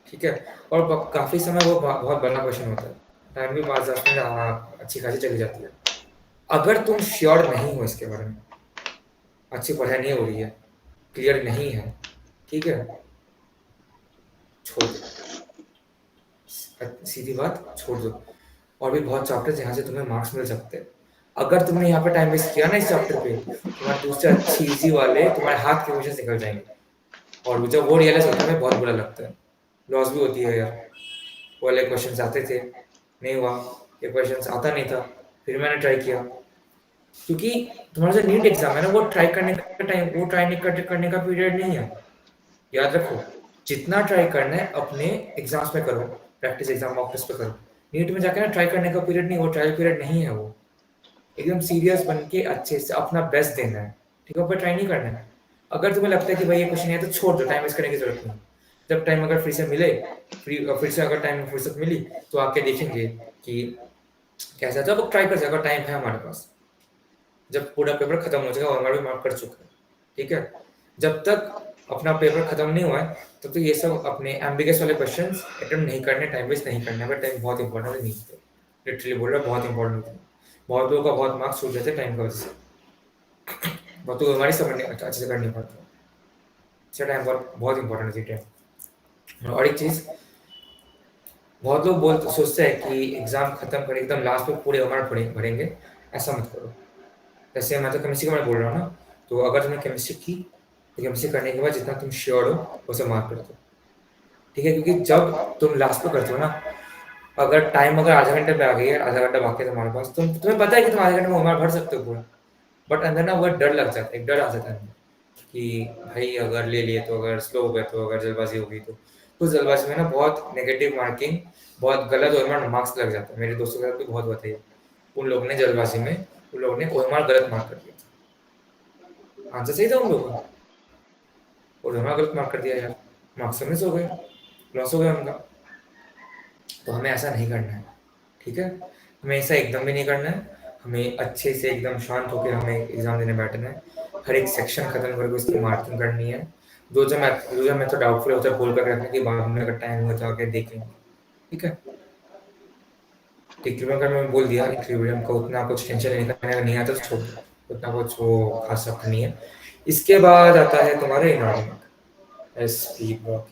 A: ठीक है, और काफी समय वो बहुत बड़ा क्वेश्चन होता है, टाइम भी 5-10 मिनट अच्छी खासी चली जाती है। अगर तुम श्योर नहीं हो इसके बारे में, अच्छी पढ़ाई नहीं हो रही है, क्लियर नहीं है, ठीक है, छोड़ दो, सीधी बात, छोड़ दो। और भी बहुत चैप्टर्स यहाँ से तुम्हें मार्क्स मिल सकते हैं। अगर तुमने यहाँ पे टाइम वेस्ट किया ना इस चैप्टर पे, तुम्हारे दूसरे अच्छी इजी वाले तुम्हारे हाथ के क्वेश्चन निकल जाएंगे, और जब वो रियलाइज होता है बहुत बुरा लगता है, लॉस भी होती है यार। वो वाले क्वेश्चन आते थे, नहीं हुआ, ये क्वेश्चन आता नहीं था, फिर मैंने ट्राई किया, क्योंकि तुम्हारा जो नीट एग्जाम है ना, वो ट्राई करने का टाइम, वो ट्राई करने का पीरियड नहीं है, याद रखो, जितना ट्राई करना है अपने एग्जाम्स में करो, प्रैक्टिस एग्जाम मॉक टेस्ट पे करो। नीट में जाके ना ट्राई करने का पीरियड नहीं, वो ट्रायल पीरियड नहीं है वो। एकदम सीरियस बन के अच्छे से अपना बेस्ट देना है, ठीक है? ऊपर ट्राई नहीं करना है। अगर तुम्हें लगता है कि भाई ये कुछ नहीं है तो छोड़ दो, टाइम वेस्ट करने की जरूरत नहीं। जब टाइम अगर फ्री से मिले, फिर से अगर टाइम फुर्सत मिली तो आके देखेंगे कि कैसा है। जब ट्राई कर जाएगा, टाइम है हमारे पास। जब पूरा पेपर खत्म हो जाएगा और हमारा भी मार्क कर चुका है, ठीक है? जब तक अपना पेपर खत्म नहीं हुआ है तब तो ये सब अपने एम्बिगस वाले क्वेश्चंस अटेम्प्ट नहीं करने, टाइम वेस्ट नहीं करना है। बट टाइम बहुत इंपॉर्टेंट है, नहीं लिटरली बोल रहा हूँ, बहुत इंपॉर्टेंट है। बहुत लोगों का बहुत मार्क्स छूट जाते हैं टाइम की वजह से। बहुत तो हमारी समझ नहीं अच्छे से कर नहीं पाते। अच्छा, टाइम बहुत बहुत इंपॉर्टेंट है टाइम। और एक चीज़, बहुत लोग सोचते हैं कि एग्जाम खत्म कर एकदम लास्ट में पूरे हमारे भरेंगे। ऐसा मत करो। जैसे मैं तो केमिस्ट्री का मैं बोल रहा हूँ ना, तो अगर तुमने केमिस्ट्री की तो केमिस्ट्री करने के बाद जितना तुम श्योर हो उसे मार्क कर दो, ठीक है? क्योंकि जब तुम लास्ट में करते हो ना, अगर टाइम अगर आधे घंटे पे आ गई है, आधा घंटा बाकी है तुम्हारे पास, तुम्हें पता है कि तुम आधे घंटे में हमारा भर सकते हो पूरा, बट अंदर ना वो डर लग जाता है, एक डर आ जाता है अंदर कि भाई अगर ले लिए तो, अगर स्लो हो गए तो, अगर जल्दबाजी हो गई तो। तो जल्दबाजी में ना बहुत नेगेटिव मार्किंग, बहुत गलत ओएमआर मार्क्स लग जाता है। मेरे दोस्तों के साथ भी बहुत बताइए, उन लोगों ने जल्दबाजी में उन लोगों ने ओएमआर गलत मार्क कर दिया था। आंसर सही था उन लोगों का, ओएमआर गलत मार्क कर दिया यार, मार्क्स मिस हो गए, लॉस हो गया उनका। तो हमें ऐसा नहीं करना है, ठीक है? हमें ऐसा एकदम भी नहीं करना है। हमें अच्छे से एकदम शांत होकर हमें एग्जाम देने बैठना है। हर एक सेक्शन खत्म करके उसकी मार्किंग करनी है। जो मैं तो डाउटफुल होता है बोल कर रखने की, बाद में अगर टाइम हुआ तो आके देख लेंगे, ठीक है? इक्विलिब्रियम का मैं बोल दिया, इक्विलिब्रियम का उतना कुछ टेंशन लेने का नहीं आता तो छोड़ दो, उतना कुछ वो खास रखना नहीं है। इसके बाद आता है तुम्हारे inorganic, S P block.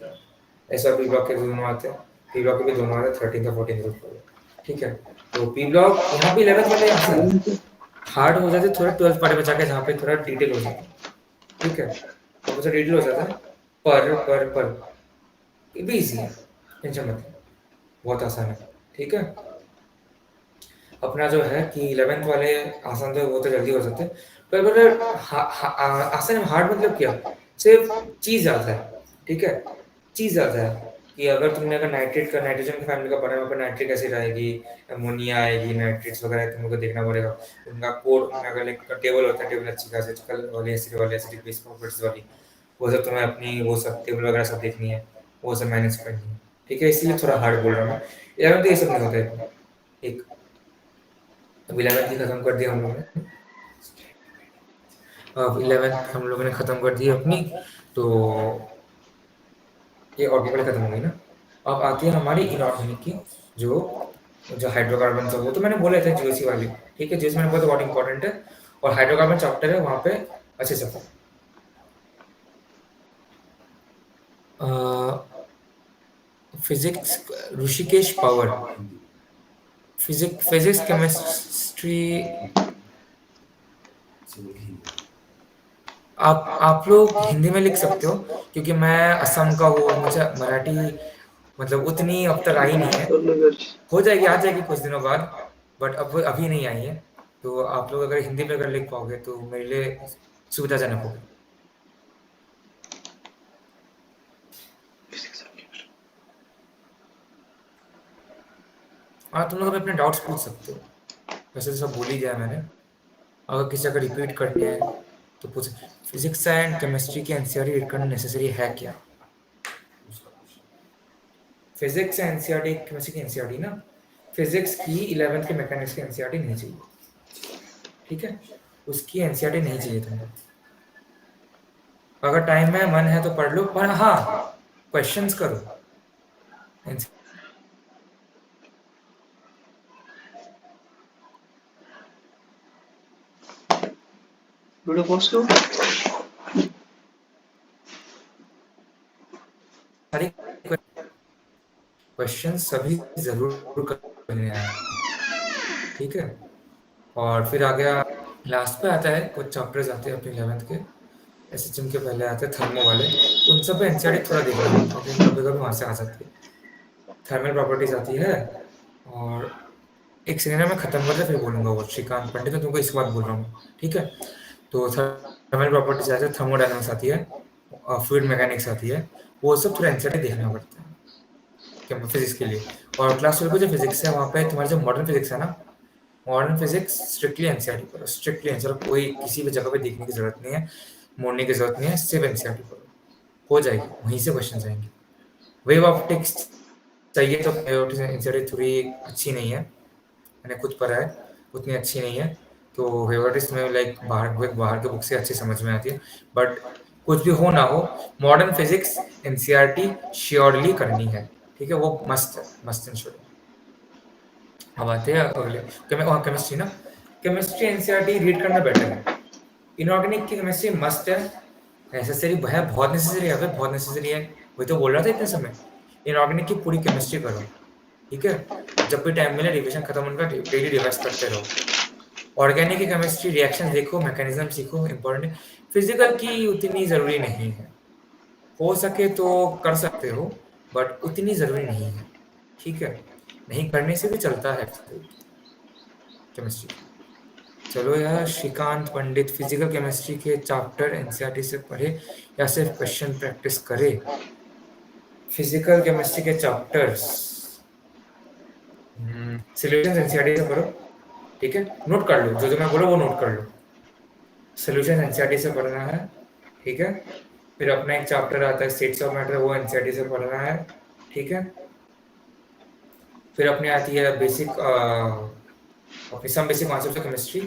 A: S और पी ब्लॉक के दोनों आते हैं, पी ब्लॉक के भी दोनों आते हैं, 13 का 14 ग्रुप, ठीक है? तो पी ब्लॉक यहाँ पे 11th वाले आसान है, हार्ड हो जाते थोड़ा 12th वाले में जाके, जहाँ पे थोड़ा डिटेल हो जाता है, ठीक है? तो मुझे डिटेल हो जाता है, पर ये भी इजी है, टेंशन मत लो, बहुत आसान है, ठीक है? अपना जो है कि 11th वाले आसान तो वो तो जल्दी हो सकते हैं, पर मतलब आसान हार्ड मतलब क्या? सिर्फ चीज़ ज़्यादा है, ठीक है? चीज़ ज़्यादा है कि अगर तुमने अगर नाइट्रोजन की फैमिली का पढ़ा है, नाइट्रिक एसिड आएगी, अमोनिया आएगी, नाइट्रेट्स वगैरह तुमको देखना पड़ेगा। उनका कोड, उनका अगर एक टेबल होता है, टेबल अच्छी खासी कल वाली एसिडिक बेस प्रॉपर्टीज वाली, वो सब तुम्हें अपनी वो सब टेबल वगैरह सब देखनी है, वो सब मैनेज करनी है, ठीक है? इसीलिए थोड़ा हार्ड बोल रहा हूँ मैं। 11th तो ये सब नहीं होता है। एक अब 11th ही खत्म कर दिया हम लोगों ने, अब 11th हम लोगों ने खत्म कर दी अपनी, तो ये ऑर्गेनिक खत्म हो गई ना। अब आती है हमारी इनऑर्गेनिक की, जो जो हाइड्रोकार्बन था, वो तो मैंने बोला था जीओसी वाली, ठीक है? जीओसी मैंने बोला बहुत इंपॉर्टेंट है, और हाइड्रोकार्बन चैप्टर है वहाँ पे अच्छे से पढ़ो। Physics, Rishikesh power, physics chemistry. आप लोग हिंदी में लिख सकते हो, क्योंकि मैं असम का हूँ, मुझे मराठी मतलब उतनी अब तक आई नहीं है। हो जाएगी, आ जाएगी कुछ दिनों बाद, बट अब अभी नहीं आई है। तो आप लोग अगर हिंदी में अगर लिख पाओगे तो मेरे लिए सुविधाजनक होगा। हाँ, तुम लोग अभी अपने डाउट्स पूछ सकते हो, वैसे तो सब बोल ही दिया मैंने। अगर किसी अगर रिपीट करनी है तो पूछ। फिजिक्स एंड केमिस्ट्री की एनसीईआरटी रीड करना नेसेसरी है क्या? फिजिक्स एंड एनसीईआरटी, केमिस्ट्री की एनसीईआरटी ना, फिजिक्स की 11th के मैकेनिक्स की एनसीईआरटी नहीं चाहिए, ठीक है? उसकी एनसीईआरटी नहीं चाहिए तुमको। अगर टाइम है, मन है तो पढ़ लो, पर हाँ, क्वेश्चंस करो।
B: वीडियो पोस्ट करो।
A: सारे क्वेश्चन सभी जरूर करने हैं, ठीक है? और फिर आ गया, लास्ट पे आता है कुछ चैप्टर्स आते हैं अपने 11th के, एसएचएम के पहले आते हैं थर्मो वाले, उन सब पे एनसीईआरटी थोड़ा देखना पड़ता है, क्योंकि कभी कभी वहाँ से आ जाती है। थर्मल प्रॉपर्टीज आती है, और एक सेकेंड में खत्म करते फिर बोलूंगा, वो श्रीकांत पंडित, तो तुमको इस बात बोल रहा हूँ, ठीक है? तो थर्मल प्रॉपर्टीज आती है, थर्मोडायनामिक्स आती है, फ्लूइड मैकेनिक्स आती है, वो सब थोड़ा एनसीईआरटी देखना पड़ता है फिजिक्स के लिए। और क्लास 12 को जो फिजिक्स है वहाँ पे तुम्हारा जो मॉडर्न फिजिक्स है ना, मॉडर्न फिजिक्स स्ट्रिक्टली एनसीईआरटी पढ़ो, स्ट्रिक्टली एनसीईआरटी, कोई किसी भी जगह पे देखने की जरूरत नहीं है, मोड़ने की जरूरत नहीं है, सिर्फ एनसीईआरटी पढ़ो, हो जाएगी, वहीं से क्वेश्चन आएंगे। वेव ऑप्टिक्स चाहिए तो एनसीईआरटी थोड़ी अच्छी नहीं है, मैंने खुद पढ़ा है, उतनी अच्छी नहीं है, तो वेव ऑप्टिक्स में लाइक बाहर के बुक से अच्छी समझ में आती है। बट कुछ भी हो ना हो, मॉडर्न फिजिक्स एनसीईआरटी श्योरली करनी है, ठीक है, वो मस्त है, मस्त एंड श्योर। अब आते हैं अगले केमिस्ट्री ना, केमिस्ट्री एनसीईआरटी रीड करना बेटर है। इनऑर्गेनिक की केमिस्ट्री मस्त है, नेसेसरी है, बहुत नेसेसरी है, बहुत नेसेसरी है, वही तो बोल रहा था इतने समय। इनऑर्गेनिक की पूरी केमिस्ट्री करो, ठीक है, जब भी टाइम मिले रिविजन खत्म उनका डेली रिवाइज करते रहो। ऑर्गेनिक की केमिस्ट्री रिएक्शन देखो, मैकेनिज्म सीखो, इंपॉर्टेंट है। फिजिकल की उतनी जरूरी नहीं है, हो सके तो कर सकते हो, बट उतनी जरूरी नहीं है, ठीक है, नहीं करने से भी चलता है केमिस्ट्री। चलो यार, श्रीकांत पंडित फिजिकल केमिस्ट्री के चैप्टर एनसीईआरटी से पढ़े या सिर्फ क्वेश्चन प्रैक्टिस करे? फिजिकल केमिस्ट्री के चैप्टर्स सॉल्यूशंस एनसीईआरटी से पढ़ो, ठीक है, नोट कर लो, जो जो मैं बोला वो नोट कर लो। सॉल्यूशंस एनसीईआरटी से पढ़ना है, ठीक है। फिर अपना एक चैप्टर आता है स्टेट्स ऑफ मैटर, वो एनसीईआरटी से पढ़ना है, ठीक है। फिर अपने आती है बेसिक अपनी some basic concepts of chemistry,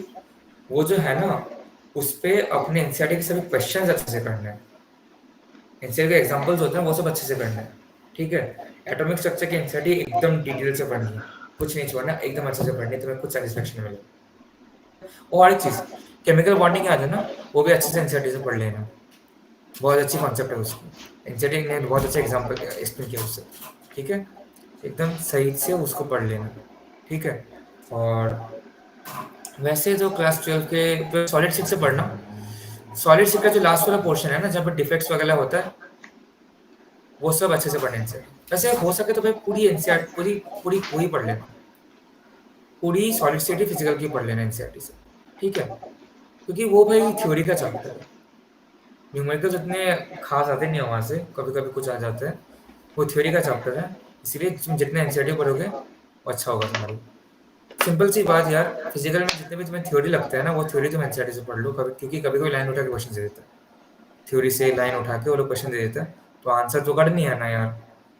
A: वो जो है ना, उस पे अपने एनसीईआरटी के सभी क्वेश्चंस अच्छे से करना है, एनसीईआरटी के एग्जांपल्स होते हैं वो सब अच्छे से करना है, ठीक है। एटॉमिक स्ट्रक्चर की एनसीईआरटी एकदम डिटेल से पढ़नी है, कुछ नहीं छोड़ना, एकदम अच्छे से पढ़नी है, तुम्हें कुछ सेटिस्फेक्शन मिलेगा। और एक चीज, केमिकल बॉन्डिंग याद है ना, वो भी अच्छे से एनसीईआरटी से पढ़ लेना, बहुत अच्छी कॉन्सेप्ट है उसकी, एनसीईआरटी ने बहुत अच्छा एग्जांपल एक्सप्लेन किया उससे, ठीक है, एकदम सही से उसको पढ़ लेना, ठीक है। और वैसे जो क्लास 12 के सॉलिड सिक्स से पढ़ना, सॉलिड सिक्स का जो लास्ट वाला पोर्शन है ना, जहाँ पर डिफेक्ट्स वगैरह होता है, वो सब अच्छे से पढ़ना एनसीईआरटी। वैसे हो सके तो भाई पूरी एनसीईआरटी पूरी पूरी पूरी पढ़ लेना, पूरी सॉलिड स्टेट फिजिकल की पढ़ लेना एनसीईआरटी से, ठीक है, क्योंकि वो भाई थ्योरी का चैप्टर है, न्यूमेरिकल्स इतने खास आते नहीं है वहाँ से, कभी कभी कुछ आ जाते हैं, वो थ्योरी का चैप्टर है, इसीलिए तुम जितने एनसीईआरटी पढ़ोगे वो अच्छा होगा तुम्हारी। सिंपल सी बात यार, फिजिकल में जितने भी तुम्हें थ्योरी लगता है ना, वो थ्योरी तुम एनसीईआरटी से पढ़ लो, कभी, क्योंकि कभी कोई लाइन उठा के क्वेश्चन दे देता है, थ्योरी से लाइन उठा के वो लोग क्वेश्चन दे देते हैं, तो आंसर तो कर नहीं आना यार,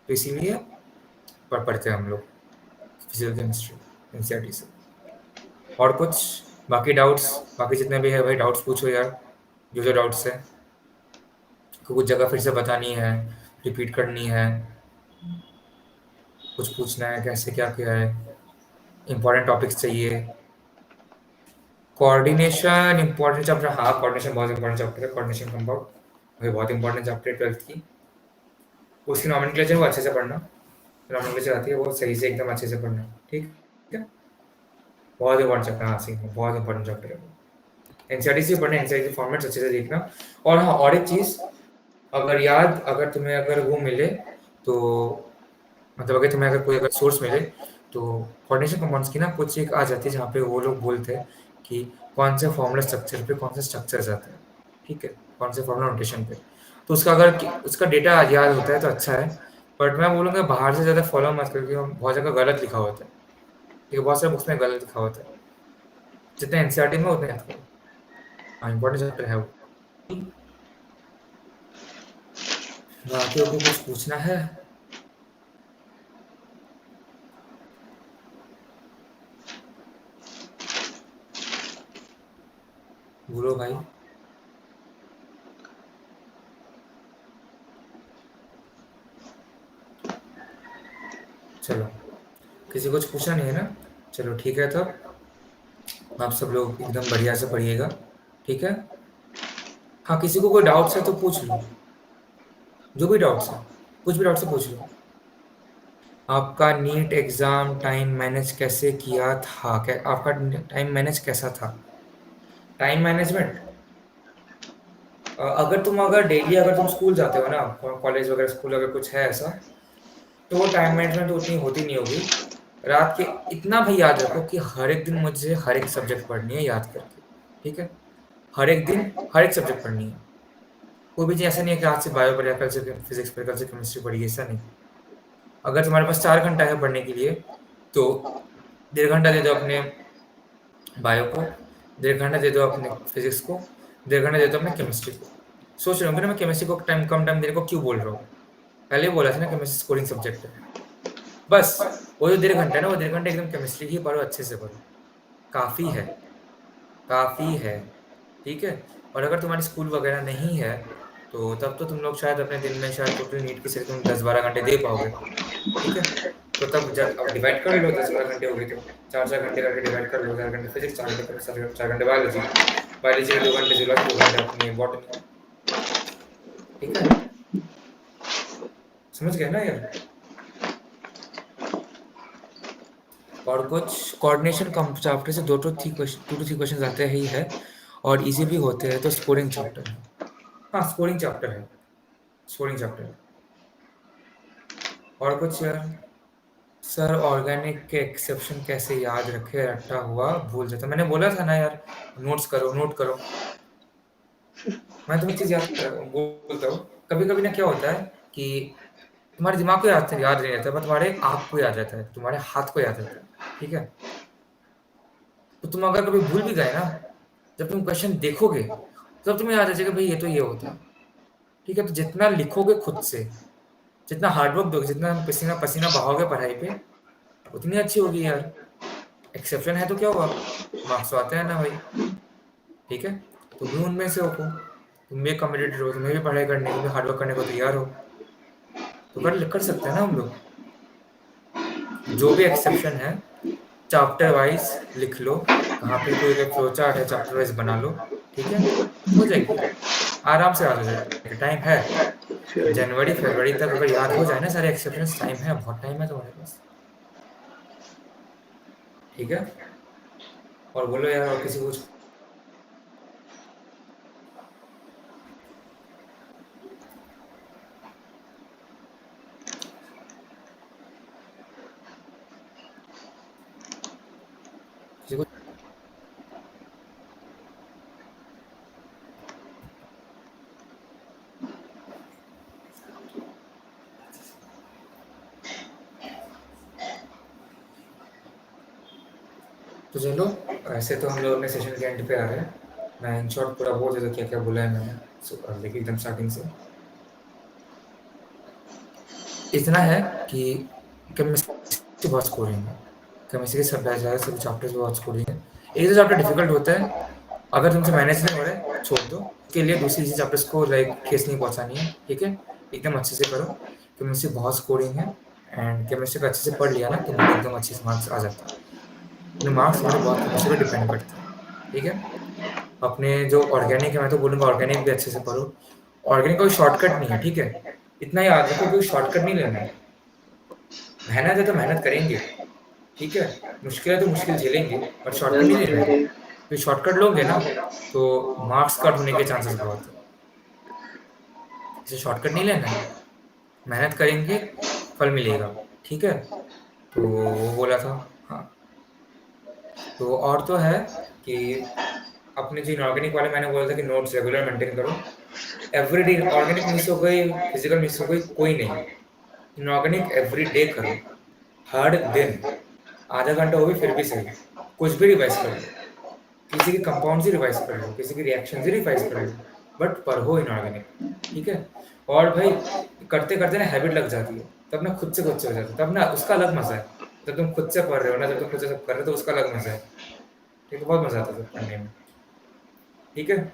A: तो इसीलिए पढ़ते हैं हम लोग फिजिकल केमिस्ट्री एनसीईआरटी से। और कुछ बाकी डाउट्स, बाकी जितने भी है भाई डाउट्स पूछो यार, जो जो डाउट्स है, कुछ जगह फिर से बतानी है, रिपीट करनी है, कुछ पूछना है कैसे क्या किया है, इंपॉर्टेंट टॉपिक्स चाहिए। कोऑर्डिनेशन इंपॉर्टेंट चैप्टर, हाँ कोऑर्डिनेशन बहुत इंपॉर्टेंट चैप्टर है, कोऑर्डिनेशन कंपाउंड भाई बहुत इंपॉर्टेंट चैप्टर है 12th की। उसकी नॉमेनक्लेचर वो अच्छे से पढ़ना, नॉमेनक्लेचर आती है वो सही से एकदम अच्छे से पढ़ना, ठीक है, बहुत इंपॉर्टेंट चैप्टर, हाँ सही में बहुत इंपॉर्टेंट चैप्टर है वो, एनसीईआरटी से पढ़ना, एनसीईआरटी फॉर्मेट्स अच्छे से देखना। और हाँ, और एक चीज़, अगर तुम्हें अगर वो मिले तो, मतलब अगर तुम्हें अगर कोई अगर सोर्स मिले तो कोऑर्डिनेशन कंपाउंड्स की ना कुछ एक आ जाती है जहाँ पे वो लोग बोलते हैं कि कौन से फॉर्मूला स्ट्रक्चर पे कौन से स्ट्रक्चर्स आते हैं, ठीक है, कौन से फॉर्मूला नोटेशन पे, तो उसका अगर उसका डेटा याद होता है तो अच्छा है, बट मैं बोलूँगा बाहर से ज़्यादा फॉलो मत करो, क्योंकि बहुत जगह गलत लिखा होता है, ठीक है, बहुत सारे बुक्स में गलत लिखा होता है, जितने एनसीईआरटी में उतने याद करो, हाँ इंपॉर्टेंट चैप्टर है वो। बाकी को कुछ पूछना है? बोलो भाई। चलो, किसी कुछ पूछा नहीं है ना, चलो ठीक है, तब आप सब लोग एकदम बढ़िया से पढ़िएगा, ठीक है। हाँ, किसी को कोई डाउट्स है तो पूछ लो, जो भी डाउट्स है, कुछ भी डाउट्स है पूछ लो। आपका नीट एग्जाम टाइम मैनेज कैसे किया था, क्या आपका टाइम मैनेज कैसा था? टाइम मैनेजमेंट, अगर डेली अगर तुम स्कूल जाते हो ना, कॉलेज वगैरह स्कूल अगर कुछ है ऐसा, तो वो टाइम मैनेजमेंट तो उतनी होती नहीं होगी। रात के इतना भी याद रखो कि हर एक दिन मुझे हर एक सब्जेक्ट पढ़नी है याद करके, ठीक है, हर एक दिन हर एक सब्जेक्ट पढ़नी है, कोई भी चीज़ ऐसा नहीं है कि आज से बायो पढ़ेगा, कल से फिजिक्स पढ़ेगा, कल से केमिस्ट्री पढ़ेगी, ऐसा नहीं। अगर तुम्हारे पास 4 घंटा है पढ़ने के लिए, तो 1.5 घंटा दे दो अपने बायो को, 1.5 घंटा दे दो अपने फिजिक्स को, 1.5 घंटा दे दो अपने केमिस्ट्री को। सोच रहे होंगे ना मैं केमिस्ट्री को कम टाइम देने को क्यों बोल रहा हूँ? पहले ही बोला था ना केमिस्ट्री स्कोरिंग सब्जेक्ट है। बस वो जो 1.5 घंटा है ना, वो 1.5 घंटे एकदम केमिस्ट्री ही पढ़ो, अच्छे से पढ़ो, काफ़ी है, काफ़ी है, ठीक है? और अगर तुम्हारी स्कूल वगैरह नहीं है, तो तब तो तुम लोग शायद अपने दिन में शायद टोटल नीट की सिर्फ तुम 10-12 घंटे दे पाओगे, ठीक है? तो तब जब अब डिवाइड कर लो, 10-12 घंटे हो गए तो 4-4 घंटे करके डिवाइड कर लो, 4 घंटे फिजिक्स, 4 घंटे केमिस्ट्री, 4 घंटे बायोलॉजी, बायोलॉजी के 2 घंटे जूलॉजी, 2 घंटे अपनी बॉटनी, ठीक है? समझ गए ना यार? और कुछ कोऑर्डिनेशन कम चैप्टर से 2 to 3 क्वेश्चन आते ही है, और इजी भी होते हैं, तो स्कोरिंग चैप्टर है। हाँ, स्कोरिंग चैप्टर है, स्कोरिंग चैप्टर है। और कुछ यार? सर ऑर्गेनिक के एक्सेप्शन कैसे याद रखे, रट्टा हुआ भूल जाता। मैंने बोला था ना यार, नोट्स करो, नोट करो। मैं तुम्हें चीज़ बोलता हूँ, कभी-कभी ना क्या होता है कि तुम्हारे दिमाग को याद नहीं रहता, पर तुम्हारे आँख को याद रहता है, तुम्हारे हाथ को याद रहता है, ठीक है? तो तुम अगर कभी भूल भी गए ना, जब तुम क्वेश्चन देखोगे, तब तुम्हें याद आ जाएगा, भाई ये तो ये होता, ठीक है? तो जितना लिखोगे खुद से, जितना हार्ड वर्क दोगे, जितना पसीना-पसीना बहाओगे पढ़ाई पे, उतनी अच्छी होगी यार। एक्सेप्शन है तो क्या हुआ? मार्क्स तो आते हैं ना भाई, ठीक है? तुम भी उनमें से हो, तुम भी कमिटेड हो, तुम्हें भी पढ़ाई करने को, भी हार्ड वर्क करने को तैयार हो, तो कर सकते हैं ना हम लोग। जो भी एक्सेप्शन है, चैप्टर वाइज लिख लो, कहाँ पे कोई अगर फ्लो चार्ट है, चैप्टर वाइज बना लो, ठीक है? हो जाएगी, आराम से याद हो जाएगी, टाइम है। जनवरी, फरवरी तक अगर याद हो जाए ना सारे एक्सेप्शंस, टाइम है, बहुत टाइम है तुम्हारे पास, ठीक है? और बोलो यार, और किसी को कुछ? किसी को? तो चलो, ऐसे तो हम लोग अपने सेशन के एंड पे आ रहे हैं। मैं इन शॉर्ट पूरा बोल देता हूँ क्या क्या बोला है मैंने, देखिए एकदम स्टार्टिंग से। इतना है कि केमिस्ट्री बहुत स्कोरिंग है, केमिस्ट्री के सब ज़्यादा सभी चैप्टर्स बहुत स्कोरिंग है। एक तो चैप्टर डिफिकल्ट होता है, अगर तुमसे मैनेज नहीं हो रहा है छोड़ दो, उसके लिए दूसरी चीज़ चैप्टर्स को लाइक ठेस नहीं पहुँचानी है, ठीक है? एकदम अच्छे से करो, केमिस्ट्री बहुत स्कोरिंग है, एंड केमिस्ट्री को अच्छे से पढ़ लिया ना, तो एकदम अच्छे से मार्क्स आ जाते हैं। अपने मार्क्स तुम्हारे बहुत केमिस्ट्री पे डिपेंड करते हैं, ठीक है? अपने जो ऑर्गेनिक है, मैं तो बोलूँगा ऑर्गेनिक भी अच्छे से पढ़ो। ऑर्गेनिक कोई शॉर्टकट नहीं है, ठीक है? इतना याद रखो, कोई शॉर्टकट नहीं लेना है। मेहनत है तो मेहनत करेंगे, ठीक है? मुश्किल है तो मुश्किल झेलेंगे, पर शॉर्टकट नहीं लेना है। तो शॉर्टकट लोगे ना, तो मार्क्स कट होने के चांसेस बहुत है। इसे शॉर्टकट नहीं लेना है, मेहनत करेंगे, फल मिलेगा, ठीक है? तो वो बोला था, हाँ। तो और तो है कि अपने जो इनऑर्गेनिक वाले मैंने बोला था कि नोट्स रेगुलर मेंटेन करो। एवरीडे ऑर्गेनिक मिस हो गई, फिजिकल मिस हो गई, कोई नहीं। इनऑर्गेनिक एवरीडे करो, हर दिन आधा घंटा हो भी फिर भी सही, कुछ भी रिवाइज कर लो, किसी के कंपाउंड से रिवाइज कर लो, किसी की रिएक्शन से रिवाइज कर लो, बट पढ़ो इनऑर्गेनिक, ठीक है? और भाई करते करते ना हैबिट लग जाती है, तब ना खुद से हो जाता है, तब ना उसका अलग मजा है। जब तुम खुद से पढ़ रहे हो ना, जब तुम खुद से सब कर रहे हो, तो उसका अलग मजा है, ठीक है? बहुत मजा आता है सब पढ़ने में, ठीक है?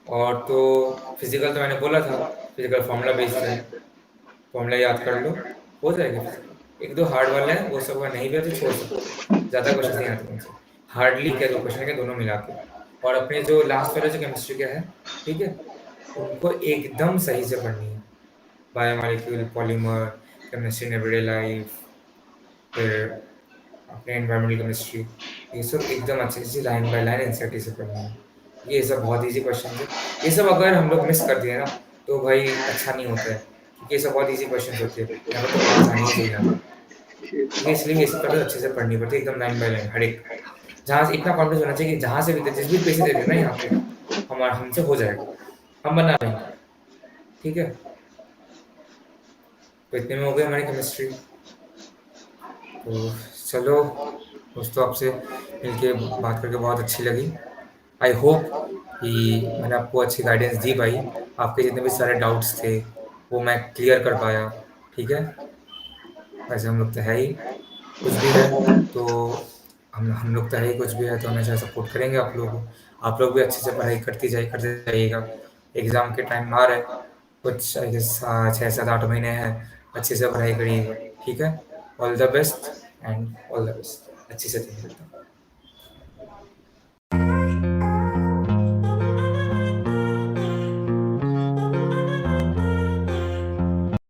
A: और तो फिजिकल तो मैंने बोला था, फिजिकल फॉर्मूला बेस्ड है, फॉर्मूला याद कर लो, हो जाएगा फिजिकल। एक दो हार्ड वाला है, वो सब अगर नहीं भी है तो छोड़ सकते हो, ज़्यादा क्वेश्चन नहीं आते तुमसे, हार्डली क्या दो क्वेश्चन है, दोनों मिला के। और अपने जो लास्ट वाला जो केमिस्ट्री का है, ठीक है, उनको एकदम सही से पढ़नी है। Biomolecule, polymer, chemistry in everyday life, फिर अपने एनवायरमेंटल केमिस्ट्री, ये सब एकदम अच्छे से लाइन बाय लाइन एनसीईआरटी से पढ़नी है। ये सब बहुत ईजी क्वेश्चन है, ये सब अगर हम लोग मिस कर दिए ना, तो भाई अच्छा नहीं होता है, क्योंकि ये सब बहुत ईजी क्वेश्चन होते हैं, यहाँ पर तो मार्क्स आने ही चाहिए यहाँ पर, ठीक है? इसलिए ये सब चैप्टर अच्छे से पढ़नी पड़ती है, एकदम लाइन बाय लाइन, हर एक। जहाँ से इतना कॉन्फिडेंस होना चाहिए कि जहाँ से भी जिस भी पेज से दे रहे हो ना यहाँ पे, हमारा हमसे हो जाएगा, हम बना लेंगे, ठीक है। तो इतने में हो गई हमारी केमिस्ट्री। तो चलो दोस्तों, आपसे मिलके बात करके बहुत अच्छी लगी। आई होप कि मैंने आपको अच्छी गाइडेंस दी भाई। आपके जितने भी सारे डाउट्स थे वो मैं क्लियर कर पाया, ठीक है। वैसे हम लोग तो है ही, कुछ भी है तो हम लोग तो है ही, कुछ भी है तो हमेशा सपोर्ट करेंगे आप लोगों को। आप लोग भी अच्छे से पढ़ाई करते जाइएगा। एग्ज़ाम के टाइम आ रहे हैं, कुछ आई गेस 6 7 8 महीने हैं, अच्छे से पढ़ाई करिएगा, ठीक है। All the best and all the best, अच्छी से तैयारी करता हूँ।